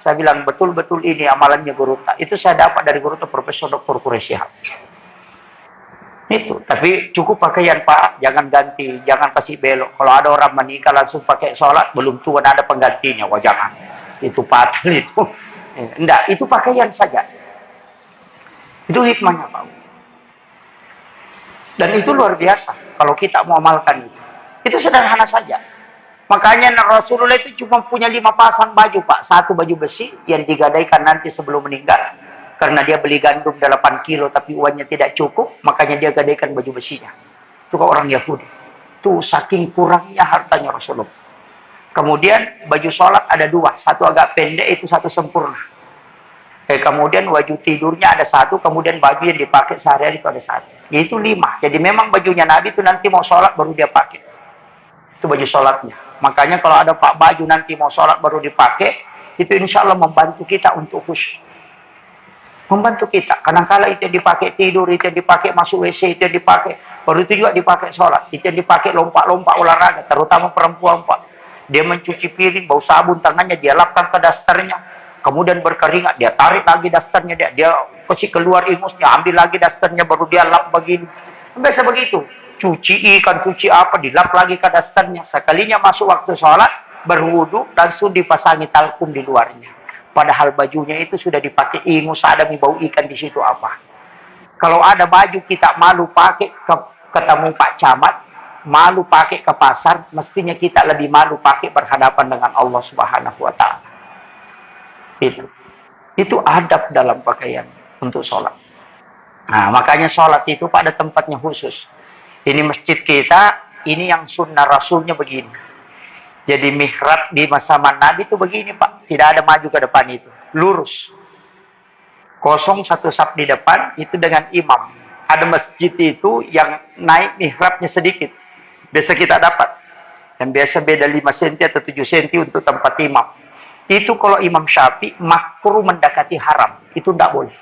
Saya bilang betul-betul ini amalannya Guru Ta. Itu saya dapat dari Guru Ta Profesor Dr. Quraisy Shihab. Itu. Tapi cukup pakaian Pak. Jangan ganti. Jangan kasih belok. Kalau ada orang menikah langsung pakai sholat. Belum tua ada penggantinya. Wah jangan. Itu fatal itu. Enggak. Itu pakaian saja. Itu hikmahnya Pak. Dan itu luar biasa. Kalau kita mau amalkan itu. Itu sederhana saja. Makanya Rasulullah itu cuma punya 5 pasang baju Pak. 1 baju besi yang digadaikan nanti sebelum meninggal. Karena dia beli gandum 8 kilo tapi uangnya tidak cukup. Makanya dia gadaikan baju besinya. Itu orang Yahudi. Itu saking kurangnya hartanya Rasulullah. Kemudian baju sholat ada 2. 1 agak pendek, itu 1 sempurna. Kemudian baju tidurnya ada 1. Kemudian baju yang dipakai sehari-hari itu ada 1. Yaitu 5. Jadi memang bajunya Nabi itu nanti mau sholat baru dia pakai. Itu baju sholatnya. Makanya kalau ada Pak baju nanti mau sholat baru dipakai, itu insya Allah membantu kita untuk khusyuk. Membantu kita. Kadang-kala itu yang dipakai tidur, itu yang dipakai masuk WC, itu yang dipakai. Baru itu juga dipakai sholat. Itu yang dipakai lompat-lompat olahraga. Terutama perempuan Pak. Dia mencuci piring, bau sabun tangannya, dia lapkan ke dasternya. Kemudian berkeringat, dia tarik lagi dasternya. Dia kasih keluar ingusnya, ambil lagi dasternya, baru dia lap begini. Biasa begitu. Cuci ikan, cuci apa, dilap lagi ke dasternya. Sekalinya masuk waktu sholat, berwudu, langsung dipasangi talkum di luarnya. Padahal bajunya itu sudah dipakai ingus, ada bau ikan di situ apa. Kalau ada baju kita malu pakai ketemu Pak Camat, malu pakai ke pasar, mestinya kita lebih malu pakai berhadapan dengan Allah Subhanahu wa Ta'ala. Itu adab dalam pakaian untuk sholat. Nah, makanya sholat itu pada tempatnya khusus. Ini masjid kita, ini yang sunnah Rasulnya begini. Jadi mihrab di masa Nabi itu begini Pak, tidak ada maju ke depan itu, lurus. Kosong satu saf di depan, itu dengan imam. Ada masjid itu yang naik mihrabnya sedikit. Biasa kita dapat. Dan biasa beda 5 cm atau 7 cm untuk tempat imam. Itu kalau Imam Syafi'i makruh mendekati haram. Itu tidak boleh.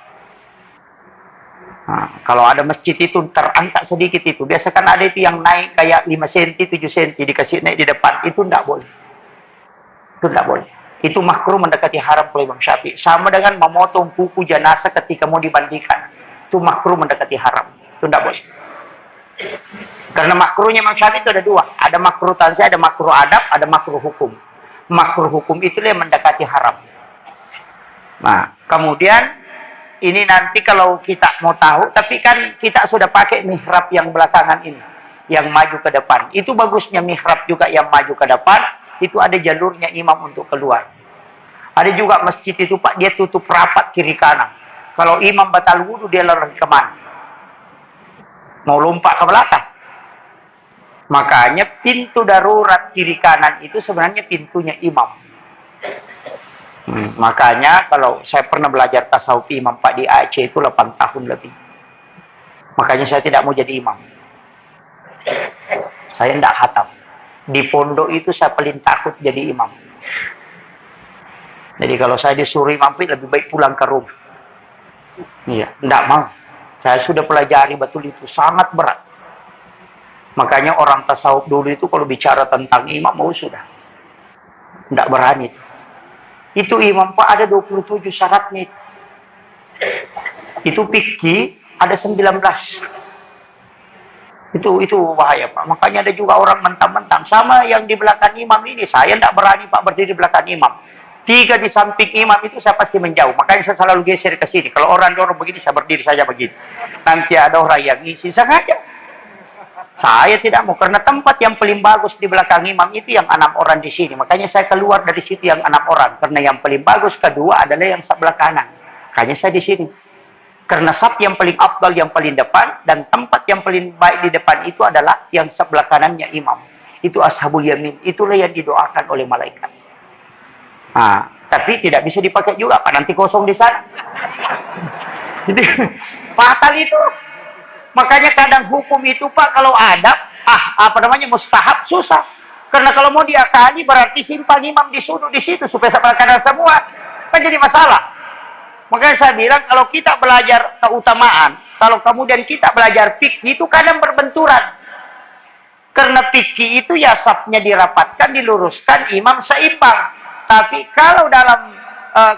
Nah, kalau ada masjid itu terangkat sedikit itu. Biasa kan ada itu yang naik kayak 5 cm, 7 cm. Dikasih naik di depan. Itu tidak boleh. Itu tidak boleh. Itu makruh mendekati haram oleh Imam Syafi'i. Sama dengan memotong kuku jenazah ketika mau dimandikan. Itu makruh mendekati haram. Itu tidak boleh. Karena makruhnya Imam Syafi'i itu ada dua. Ada makruh tanzih, ada makruh adab, ada makruh hukum. Makruh hukum itu yang mendekati haram. Nah, kemudian ini nanti kalau kita mau tahu, tapi kan kita sudah pakai mihrab yang belakangan ini. Yang maju ke depan. Itu bagusnya mihrab juga yang maju ke depan. Itu ada jalurnya imam untuk keluar. Ada juga masjid itu Pak, dia tutup rapat kiri kanan. Kalau imam batal wudu, dia lari kemana? Mau lompat ke belakang. Makanya pintu darurat kiri kanan itu sebenarnya pintunya imam. Makanya kalau saya pernah belajar tasawuf imam Pak di Aceh itu 8 tahun lebih. Makanya saya tidak mau jadi imam. Saya tidak khatam. Di pondok itu saya paling takut jadi imam. Jadi kalau saya disuruh imam lebih baik pulang ke rumah. Iya, tidak mau. Saya sudah pelajari betul itu sangat berat. Makanya orang tasawuf dulu itu kalau bicara tentang imam sudah tidak berani. Itu imam Pak ada 27 syaratnya. Itu fikih ada 19. Itu bahaya Pak. Makanya ada juga orang mentang-mentang sama yang di belakang imam ini. Saya tidak berani Pak berdiri di belakang imam. 3 di samping imam itu saya pasti menjauh. Makanya saya selalu geser ke sini. Kalau orang dorong begini, saya berdiri saja begini. Nanti ada orang yang ngisi sengaja. Saya tidak mau. Karena tempat yang paling bagus di belakang imam itu yang 6 orang di sini. Makanya saya keluar dari situ yang 6 orang. Karena yang paling bagus kedua adalah yang sebelah kanan. Makanya saya di sini. Karena saf yang paling afdal, yang paling depan, dan tempat yang paling baik di depan itu adalah yang sebelah kanannya imam. Itu ashabul yamin. Itulah yang didoakan oleh malaikat. Nah, tapi tidak bisa dipakai juga Pak, nanti kosong di sana. Jadi fatal itu. Makanya kadang hukum itu Pak kalau adab, mustahab susah. Karena kalau mau diakali berarti simpang imam disuruh di situ supaya sebelah kanan semua. Kan jadi masalah. Makanya saya bilang kalau kita belajar keutamaan, kalau kemudian kita belajar fikih itu kadang berbenturan. Karena fikih itu ya safnya dirapatkan, diluruskan, imam seimbang. Tapi kalau dalam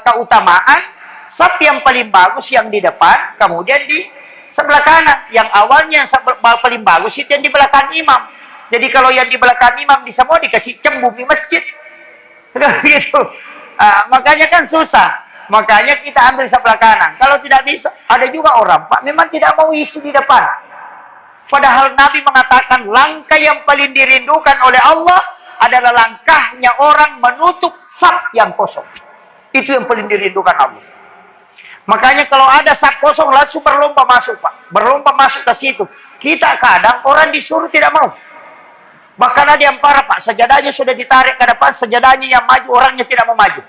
keutamaan, saf yang paling bagus yang di depan, kemudian di sebelah kanan. Yang awalnya yang paling bagus itu yang di belakang imam. Jadi kalau yang di belakang imam di semua dikasih cembung di masjid. Gitu. Makanya kan susah. Makanya kita ambil sebelah kanan. Kalau tidak bisa, ada juga orang Pak memang tidak mau isi di depan. Padahal Nabi mengatakan langkah yang paling dirindukan oleh Allah adalah langkahnya orang menutup saf yang kosong. Itu yang paling dirindukan Allah. Makanya kalau ada saf kosong langsung berlomba masuk Pak. Berlomba masuk ke situ. Kita kadang orang disuruh tidak mau. Bahkan ada yang parah Pak. Sajadahnya sudah ditarik ke depan. Sajadahnya yang maju, orangnya tidak mau maju.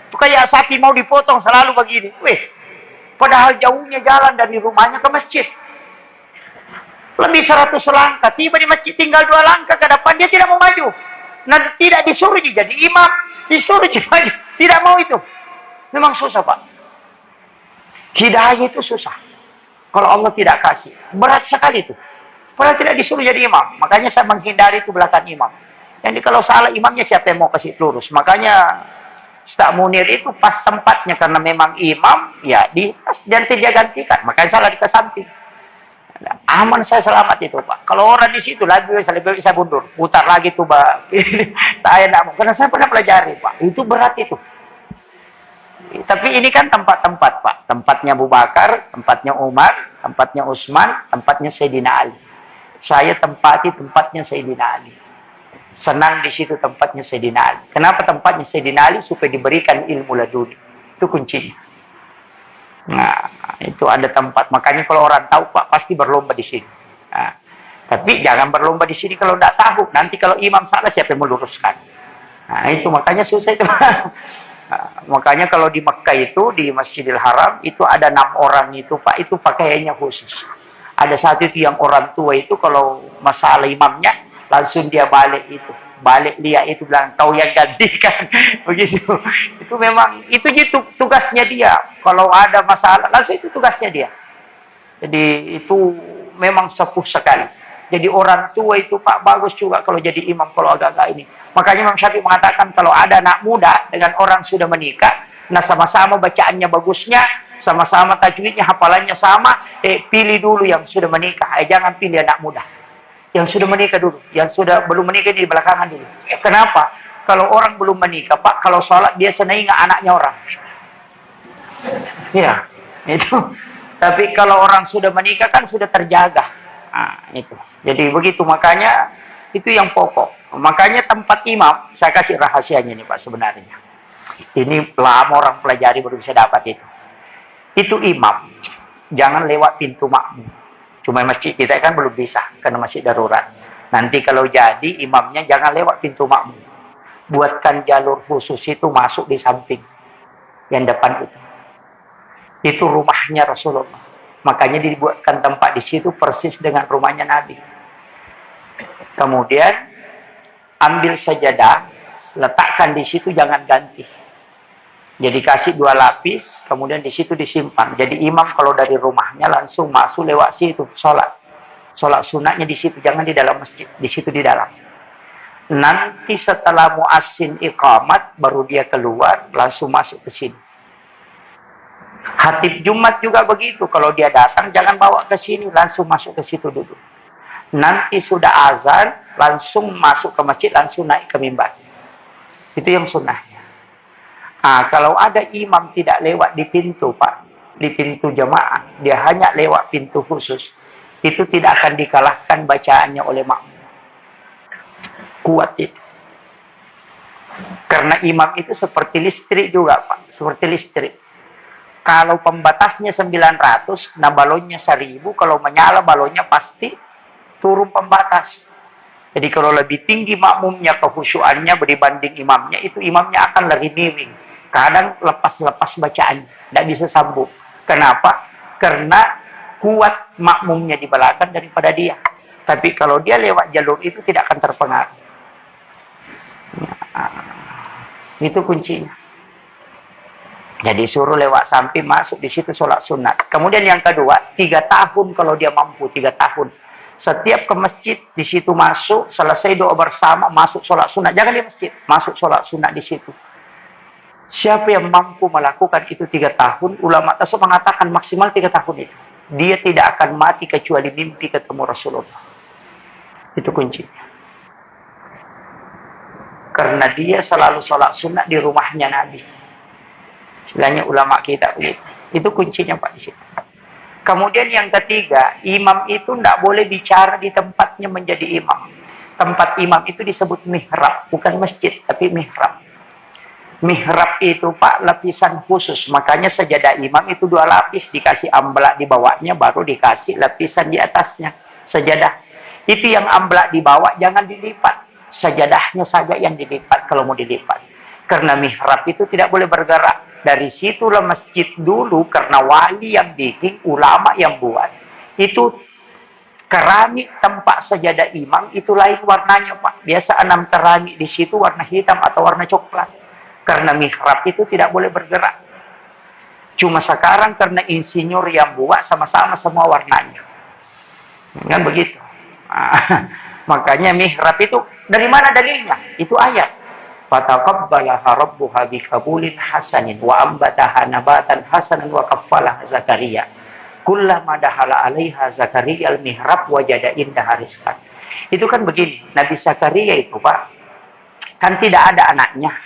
Itu kayak sapi mau dipotong selalu begini. Padahal jauhnya jalan dari rumahnya ke masjid. Lebih 100 langkah. Tiba di masjid tinggal 2 langkah ke depan. Dia tidak mau maju. Nah, tidak disuruh jadi imam. Disuruh jadi maju. Tidak mau itu. Memang susah Pak. Hidayah itu susah. Kalau Allah tidak kasih. Berat sekali itu. Padahal tidak disuruh jadi imam. Makanya saya menghindari itu belakang imam. Jadi kalau salah imamnya siapa yang mau kasih lurus. Makanya Ustaz Munir itu pas tempatnya. Karena memang imam. Ya nanti dia gantikan. Makanya salah di ke samping. Aman saya selamat itu Pak. Kalau orang di situ lagi lebih bisa mundur. Putar lagi tuh Pak. Saya tidak mau. Karena saya pernah pelajari Pak. Itu berat itu. Tapi ini kan tempat-tempat Pak. Tempatnya Abu Bakar, tempatnya Umar, tempatnya Utsman, tempatnya Sayyidina Ali. Saya tempati tempatnya Sayyidina Ali. Senang di situ tempatnya Sayyidina Ali. Kenapa tempatnya Sayyidina Ali? Supaya diberikan ilmu laduni. Itu kuncinya. Nah, itu ada tempat. Makanya kalau orang tahu Pak, pasti berlomba di sini. Nah, Tapi jangan berlomba di sini kalau tidak tahu. Nanti kalau imam salah, siapa yang meluruskan? Nah, itu makanya susah itu. Nah, makanya kalau di Mekah itu, di Masjidil Haram, itu ada 6 orang itu, Pak, itu pakaiannya khusus. Ada satu itu yang orang tua itu, kalau masalah imamnya, langsung dia balik itu. Balik dia itu bilang, kau yang gantikan. Begitu. Itu memang, itu tugasnya dia. Kalau ada masalah, langsung itu tugasnya dia. Jadi itu memang sepuh sekali. Jadi orang tua itu Pak bagus juga kalau jadi imam kalau agak-agak ini. Makanya Imam Syafi'i mengatakan kalau ada anak muda dengan orang sudah menikah, nah sama-sama bacaannya bagusnya, sama-sama tajwidnya, hafalannya sama, pilih dulu yang sudah menikah. Jangan pilih anak muda. Yang sudah menikah dulu, yang sudah belum menikah di belakangan dulu. Kenapa? Kalau orang belum menikah, Pak, kalau sholat dia senang ingat anaknya orang. Ya, itu. Tapi kalau orang sudah menikah kan sudah terjaga. Nah, itu. Jadi begitu, makanya itu yang pokok. Makanya tempat imam, saya kasih rahasianya nih Pak sebenarnya. Ini lama orang pelajari baru bisa dapat itu. Itu imam, jangan lewat pintu makmum. Cuma masjid kita kan belum bisa, karena masjid darurat. Nanti kalau jadi imamnya jangan lewat pintu makmum. Buatkan jalur khusus itu masuk di samping. Yang depan itu. Itu rumahnya Rasulullah. Makanya dibuatkan tempat di situ persis dengan rumahnya Nabi. Kemudian ambil sajadah, letakkan di situ, jangan ganti. Jadi kasih 2 lapis, kemudian di situ disimpan. Jadi imam kalau dari rumahnya langsung masuk lewat situ sholat. Sholat sunatnya di situ, jangan di dalam masjid, di situ di dalam. Nanti setelah muazzin iqamat baru dia keluar, langsung masuk ke sini. Khatib Jumat juga begitu. Kalau dia datang, jangan bawa ke sini. Langsung masuk ke situ dulu. Nanti sudah azan, langsung masuk ke masjid, langsung naik ke mimbar. Itu yang sunnahnya. Nah, kalau ada imam tidak lewat di pintu, Pak, di pintu jemaah, dia hanya lewat pintu khusus, itu tidak akan dikalahkan bacaannya oleh makmum. Kuat itu. Karena imam itu seperti listrik juga, Pak. Seperti listrik. Kalau pembatasnya 900, nah balonnya 1000, kalau menyala balonnya pasti turun pembatas. Jadi kalau lebih tinggi makmumnya kekhusyuannya dibanding imamnya, itu imamnya akan lebih miring. Kadang lepas-lepas bacaan, tidak bisa sambung. Kenapa? Karena kuat makmumnya di belakang daripada dia. Tapi kalau dia lewat jalur itu tidak akan terpengaruh. Nah, itu kuncinya. Jadi suruh lewat samping, masuk di situ sholat sunat. Kemudian yang kedua, 3 tahun kalau dia mampu, 3 tahun. Setiap ke masjid, di situ masuk, selesai doa bersama, masuk sholat sunat. Jangan di masjid, masuk sholat sunat di situ. Siapa yang mampu melakukan itu 3 tahun, ulama tasawuf mengatakan maksimal 3 tahun itu. Dia tidak akan mati kecuali mimpi ketemu Rasulullah. Itu kuncinya. Karena dia selalu sholat sunat di rumahnya Nabi. Istilahnya ulama kita begitu. Itu kuncinya Pak di situ. Kemudian yang ketiga, imam itu tidak boleh bicara di tempatnya menjadi imam. Tempat imam itu disebut mihrab, bukan masjid, tapi mihrab. Mihrab itu Pak lapisan khusus, makanya sajadah imam itu 2 lapis, dikasih amblak di bawahnya, baru dikasih lapisan di atasnya, sajadah. Itu yang amblak di bawah jangan dilipat, sajadahnya saja yang dilipat kalau mau dilipat. Karena mihrab itu tidak boleh bergerak. Dari situlah masjid dulu, karena wali yang bikin, ulama yang buat. Itu keramik tempat sajadah imam, itu lain warnanya Pak. Biasa 6 keramik di situ warna hitam atau warna coklat. Karena mihrab itu tidak boleh bergerak. Cuma sekarang karena insinyur yang buat sama-sama semua warnanya. Kan begitu. Makanya mihrab itu, dari mana dalilnya? Itu ayat. Fataqabbalaha rabbuha biqabulin hasanin wa ambataha nabatan hasanan wa kaffalaha Zakaria. Kullama dahala 'alaiha Zakaria al-mihrab wajada indaha rizqan. Itu kan begini, Nabi Zakaria itu Pak, kan tidak ada anaknya.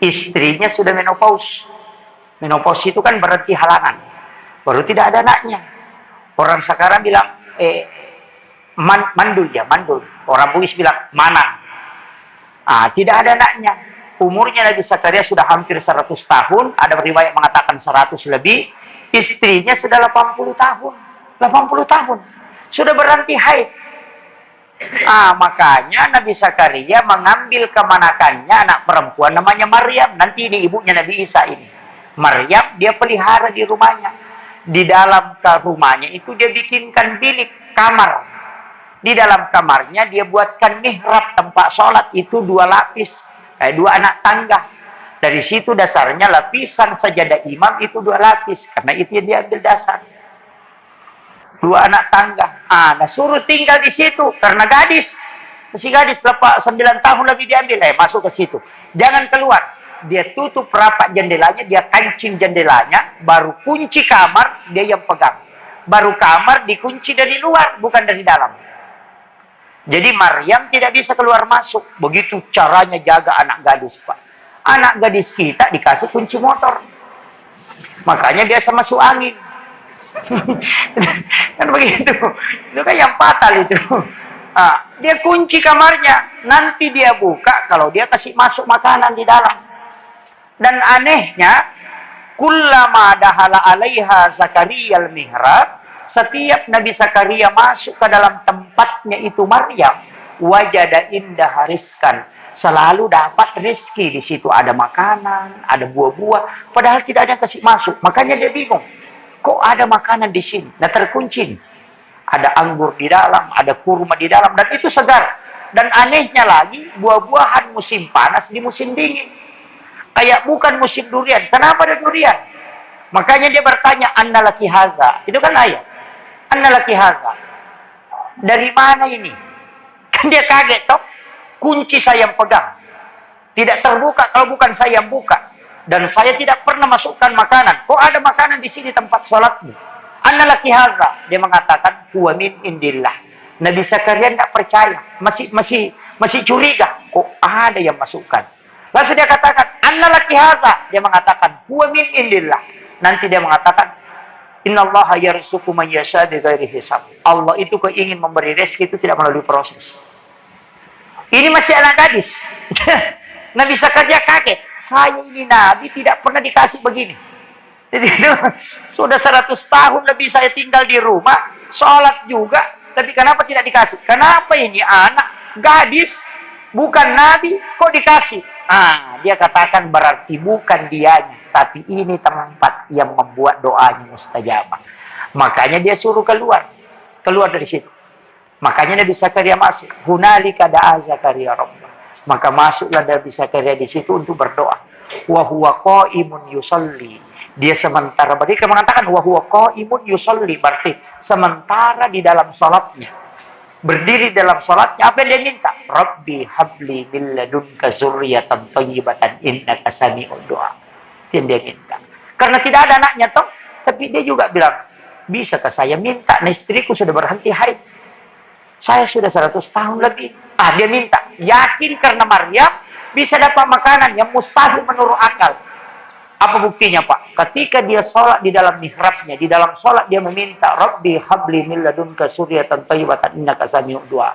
Istrinya sudah menopause. Menopause itu kan berarti halangan. Baru tidak ada anaknya. Orang sekarang bilang mandul ya, mandul. Orang Bugis bilang manang. Tidak ada anaknya. Umurnya Nabi Zakaria sudah hampir 100 tahun. Ada riwayat mengatakan 100 lebih. Istrinya sudah 80 tahun. 80 tahun. Sudah berhenti haid. Makanya Nabi Zakaria mengambil kemanakannya anak perempuan namanya Maryam. Nanti ini ibunya Nabi Isa ini. Maryam dia pelihara di rumahnya. Di dalam rumahnya itu dia bikinkan bilik kamar. Di dalam kamarnya dia buatkan mihrab tempat sholat itu 2 lapis. 2 anak tangga. Dari situ dasarnya lapisan sajadah imam itu 2 lapis. Karena itu yang dia ambil dasar. 2 anak tangga. Nah suruh tinggal di situ. Karena gadis. Masih gadis. 9 tahun lebih diambil. Masuk ke situ. Jangan keluar. Dia tutup rapat jendelanya. Dia kancing jendelanya. Baru kunci kamar. Dia yang pegang. Baru kamar dikunci dari luar. Bukan dari dalam. Jadi Maryam tidak bisa keluar masuk. Begitu caranya jaga anak gadis, Pak. Anak gadis kita dikasih kunci motor. Makanya biasa masuk angin. Kan begitu. Itu kan yang fatal itu. Dia kunci kamarnya. Nanti dia buka kalau dia kasih masuk makanan di dalam. Dan anehnya, kullama dahala alaiha Zakaria al-mihrab, setiap Nabi Zakaria masuk ke dalam tempatnya itu Maryam, wajada indah rizkan. Selalu dapat rezeki di situ, ada makanan, ada buah-buah, padahal tidak ada yang kasih masuk. Makanya dia bingung. Kok ada makanan di sini? Nah terkunci. Ada anggur di dalam, ada kurma di dalam, dan itu segar. Dan anehnya lagi, buah-buahan musim panas di musim dingin. Kayak bukan musim durian. Kenapa ada durian? Makanya dia bertanya, anna laki haza. Itu kan ayat. Anna laki haza. Dari mana ini? Kan dia kaget toh. Kunci saya yang pegang. Tidak terbuka kalau bukan saya yang buka. Dan saya tidak pernah masukkan makanan. Kok ada makanan di sini tempat sholatmu? Anna laki haza. Dia mengatakan, huwa min indillah. Nabi Zakaria tidak percaya. Masih curiga. Kok ada yang masukkan? Lalu dia katakan, anna laki haza. Dia mengatakan, huwa min indillah. Nanti dia mengatakan, innallaha yarzuqu man yasha bighairi hisab. Allah itu keingin memberi rezeki itu tidak melalui proses. Ini masih anak gadis. Nabi Zakaria kaget. Saya ini Nabi tidak pernah dikasih begini. Jadi, sudah 100 tahun lebih saya tinggal di rumah. Sholat juga. Tapi kenapa tidak dikasih? Kenapa ini anak gadis? Bukan Nabi. Kok dikasih? Dia katakan berarti bukan dianya. Tapi ini tempat yang membuat doanya mustajabah. Makanya dia suruh keluar. Keluar dari situ. Makanya Nabi Zakaria masuk. Hunalika da'a Zakaria rabbah. Maka masuklah Nabi Zakaria di situ untuk berdoa. Wa huwa qa'imun yusalli. Dia sementara mereka mengatakan wa huwa qa'imun yusalli, berarti sementara di dalam salatnya. Berdiri dalam salatnya, apa yang dia minta? Rabbi habli min ladunka dzurriyyatan thayyibatan innaka sami'ud du'a. Yang dia minta. Karena tidak ada anaknya toh, tapi dia juga bilang, bisakah saya minta? Nah, istriku sudah berhenti haid. Saya sudah 100 tahun lebih. Dia minta. Yakin karena Maryam bisa dapat makanan yang mustahil menurut akal. Apa buktinya, Pak? Ketika dia sholat di dalam mihrabnya, di dalam sholat dia meminta, Rabbi habli min ladunka dzurriyyatan thayyibatan innaka sami'ud du'a.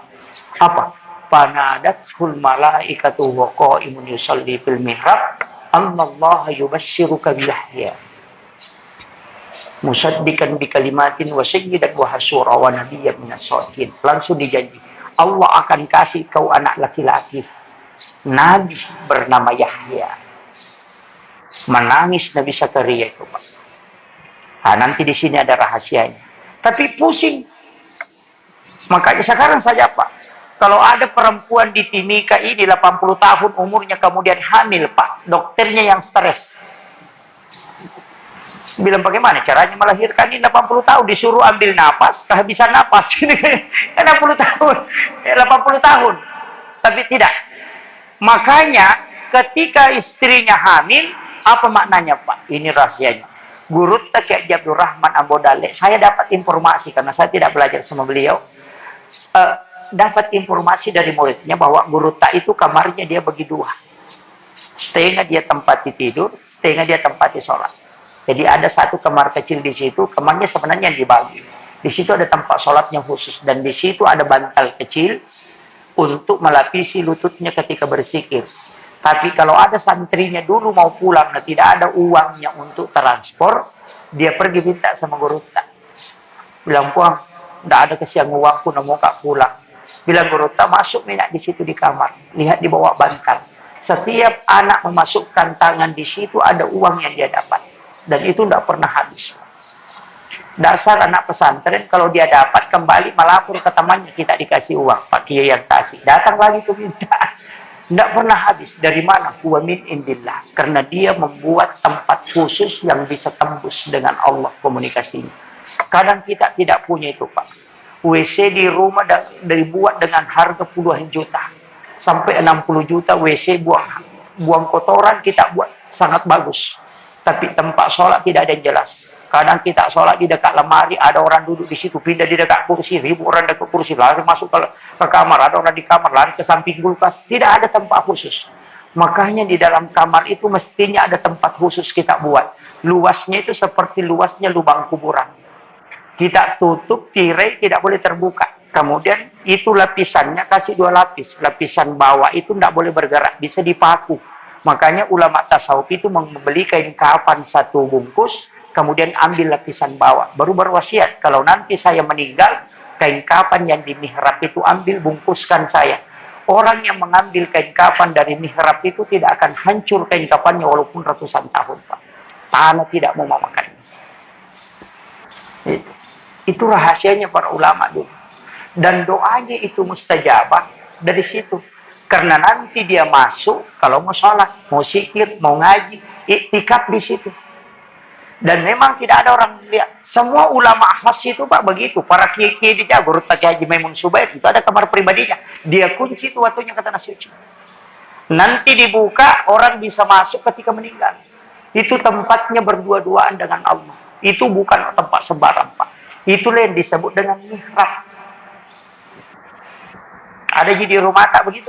Apa? Fanadatul malaikatu wa qa'imun yusalli fil mihrab, annallaha yubassyiruka bi Yahya. Musaddiqan bi kalimatin wa sayyidan wa hasura wa nabiyyan minas shalihin. Langsung dijanji, Allah akan kasih kau anak laki-laki, nabi bernama Yahya. Menangis Nabi Zakaria itu, Pak. Nanti di sini ada rahasianya. Tapi pusing. Makanya sekarang saja, Pak. Kalau ada perempuan di Timika ini 80 tahun umurnya kemudian hamil, Pak. Dokternya yang stres. Bilang bagaimana caranya melahirkan ini 80 tahun. Disuruh ambil napas, kehabisan napas. 60 tahun. 80 tahun. Tapi tidak. Makanya ketika istrinya hamil, apa maknanya, Pak? Ini rahasianya. Guru Taki Abdul Rahman Ambodale, saya dapat informasi karena saya tidak belajar sama beliau. Dapat informasi dari muridnya bahwa Guru Tak itu kamarnya dia bagi 2. Setengah dia tempati tidur, setengah dia tempati sholat. Jadi ada satu kamar kecil di situ, kamarnya sebenarnya dibagi. Di situ ada tempat sholatnya khusus dan di situ ada bantal kecil untuk melapisi lututnya ketika berzikir. Tapi kalau ada santrinya dulu mau pulang dan tidak ada uangnya untuk transport, dia pergi minta sama Guru Tak. Bilang, Puang, tidak ada kesiang uangku, mau kak pulang. Bilang guru, tak masuk minyak di situ di kamar. Lihat di bawah bantal. Setiap anak memasukkan tangan di situ ada uang yang dia dapat. Dan itu tidak pernah habis. Dasar anak pesantren, kalau dia dapat kembali melapor ke temannya, kita dikasih uang. Pak Kiai yang kasih. Datang lagi tuh minta. Tidak pernah habis. Dari mana? Huwa min indillah. Karena dia membuat tempat khusus yang bisa tembus dengan Allah komunikasinya. Kadang kita tidak punya itu, Pak. WC di rumah dibuat dengan harga puluhan juta. Sampai 60 juta WC buang kotoran kita buat sangat bagus. Tapi tempat sholat tidak ada yang jelas. Kadang kita sholat di dekat lemari, ada orang duduk di situ, pindah di dekat kursi, ribu orang dekat kursi, lari masuk ke kamar, ada orang di kamar, lari ke samping kulkas. Tidak ada tempat khusus. Makanya di dalam kamar itu mestinya ada tempat khusus kita buat. Luasnya itu seperti luasnya lubang kuburan. Kita tutup, tirai, tidak boleh terbuka. Kemudian itu lapisannya kasih 2 lapis. Lapisan bawah itu tidak boleh bergerak, bisa dipaku. Makanya ulama tasawuf itu membeli kain kafan 1 bungkus, kemudian ambil lapisan bawah. Baru berwasiat, kalau nanti saya meninggal, kain kafan yang di mihrab itu ambil, bungkuskan saya. Orang yang mengambil kain kafan dari mihrab itu tidak akan hancur kain kafannya walaupun ratusan tahun, Pak. Tanah tidak mau memakannya. Itu rahasianya para ulama dulu. Dan doanya itu mustajabah dari situ. Karena nanti dia masuk, kalau mau sholat, mau zikir, mau ngaji, iktikaf di situ. Dan memang tidak ada orang lihat. Semua ulama khas itu, Pak, begitu. Para kiai-kiai di Jawa, Taki Haji Maimun Subair, itu ada kamar pribadinya. Dia kunci itu waktunya ke tanah suci. Nanti dibuka, orang bisa masuk ketika meninggal. Itu tempatnya berdua-duaan dengan Allah. Itu bukan tempat sembarang, Pak. Itulah yang disebut dengan mihrab. Ada di rumah tak begitu?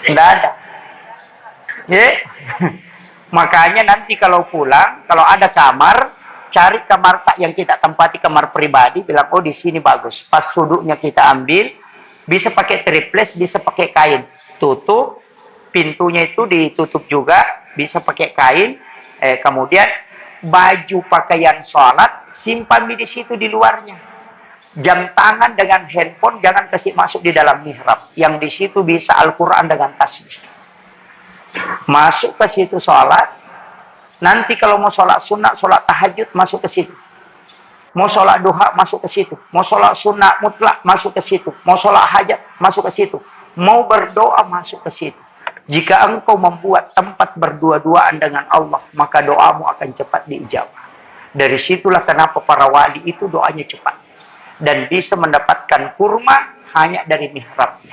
Tidak ada. Ya. Makanya nanti kalau pulang, kalau ada kamar, cari kamar tak yang kita tempati kamar pribadi, bilang, oh di sini bagus. Pas suduknya kita ambil, bisa pakai triples, bisa pakai kain. Tutup, pintunya itu ditutup juga, bisa pakai kain. Kemudian baju pakaian sholat simpan di situ di luarnya. Jam tangan dengan handphone jangan kasih masuk di dalam mihrab. Yang di situ bisa Al-Quran dengan tasbih. Masuk ke situ sholat. Nanti kalau mau sholat sunat, sholat tahajud masuk ke situ. Mau sholat duha masuk ke situ. Mau sholat sunat mutlak masuk ke situ. Mau sholat hajat masuk ke situ. Mau berdoa masuk ke situ. Jika engkau membuat tempat berdua-duaan dengan Allah, maka doamu akan cepat diijabah. Dari situlah kenapa para wali itu doanya cepat. Dan bisa mendapatkan kurma hanya dari mihrabnya.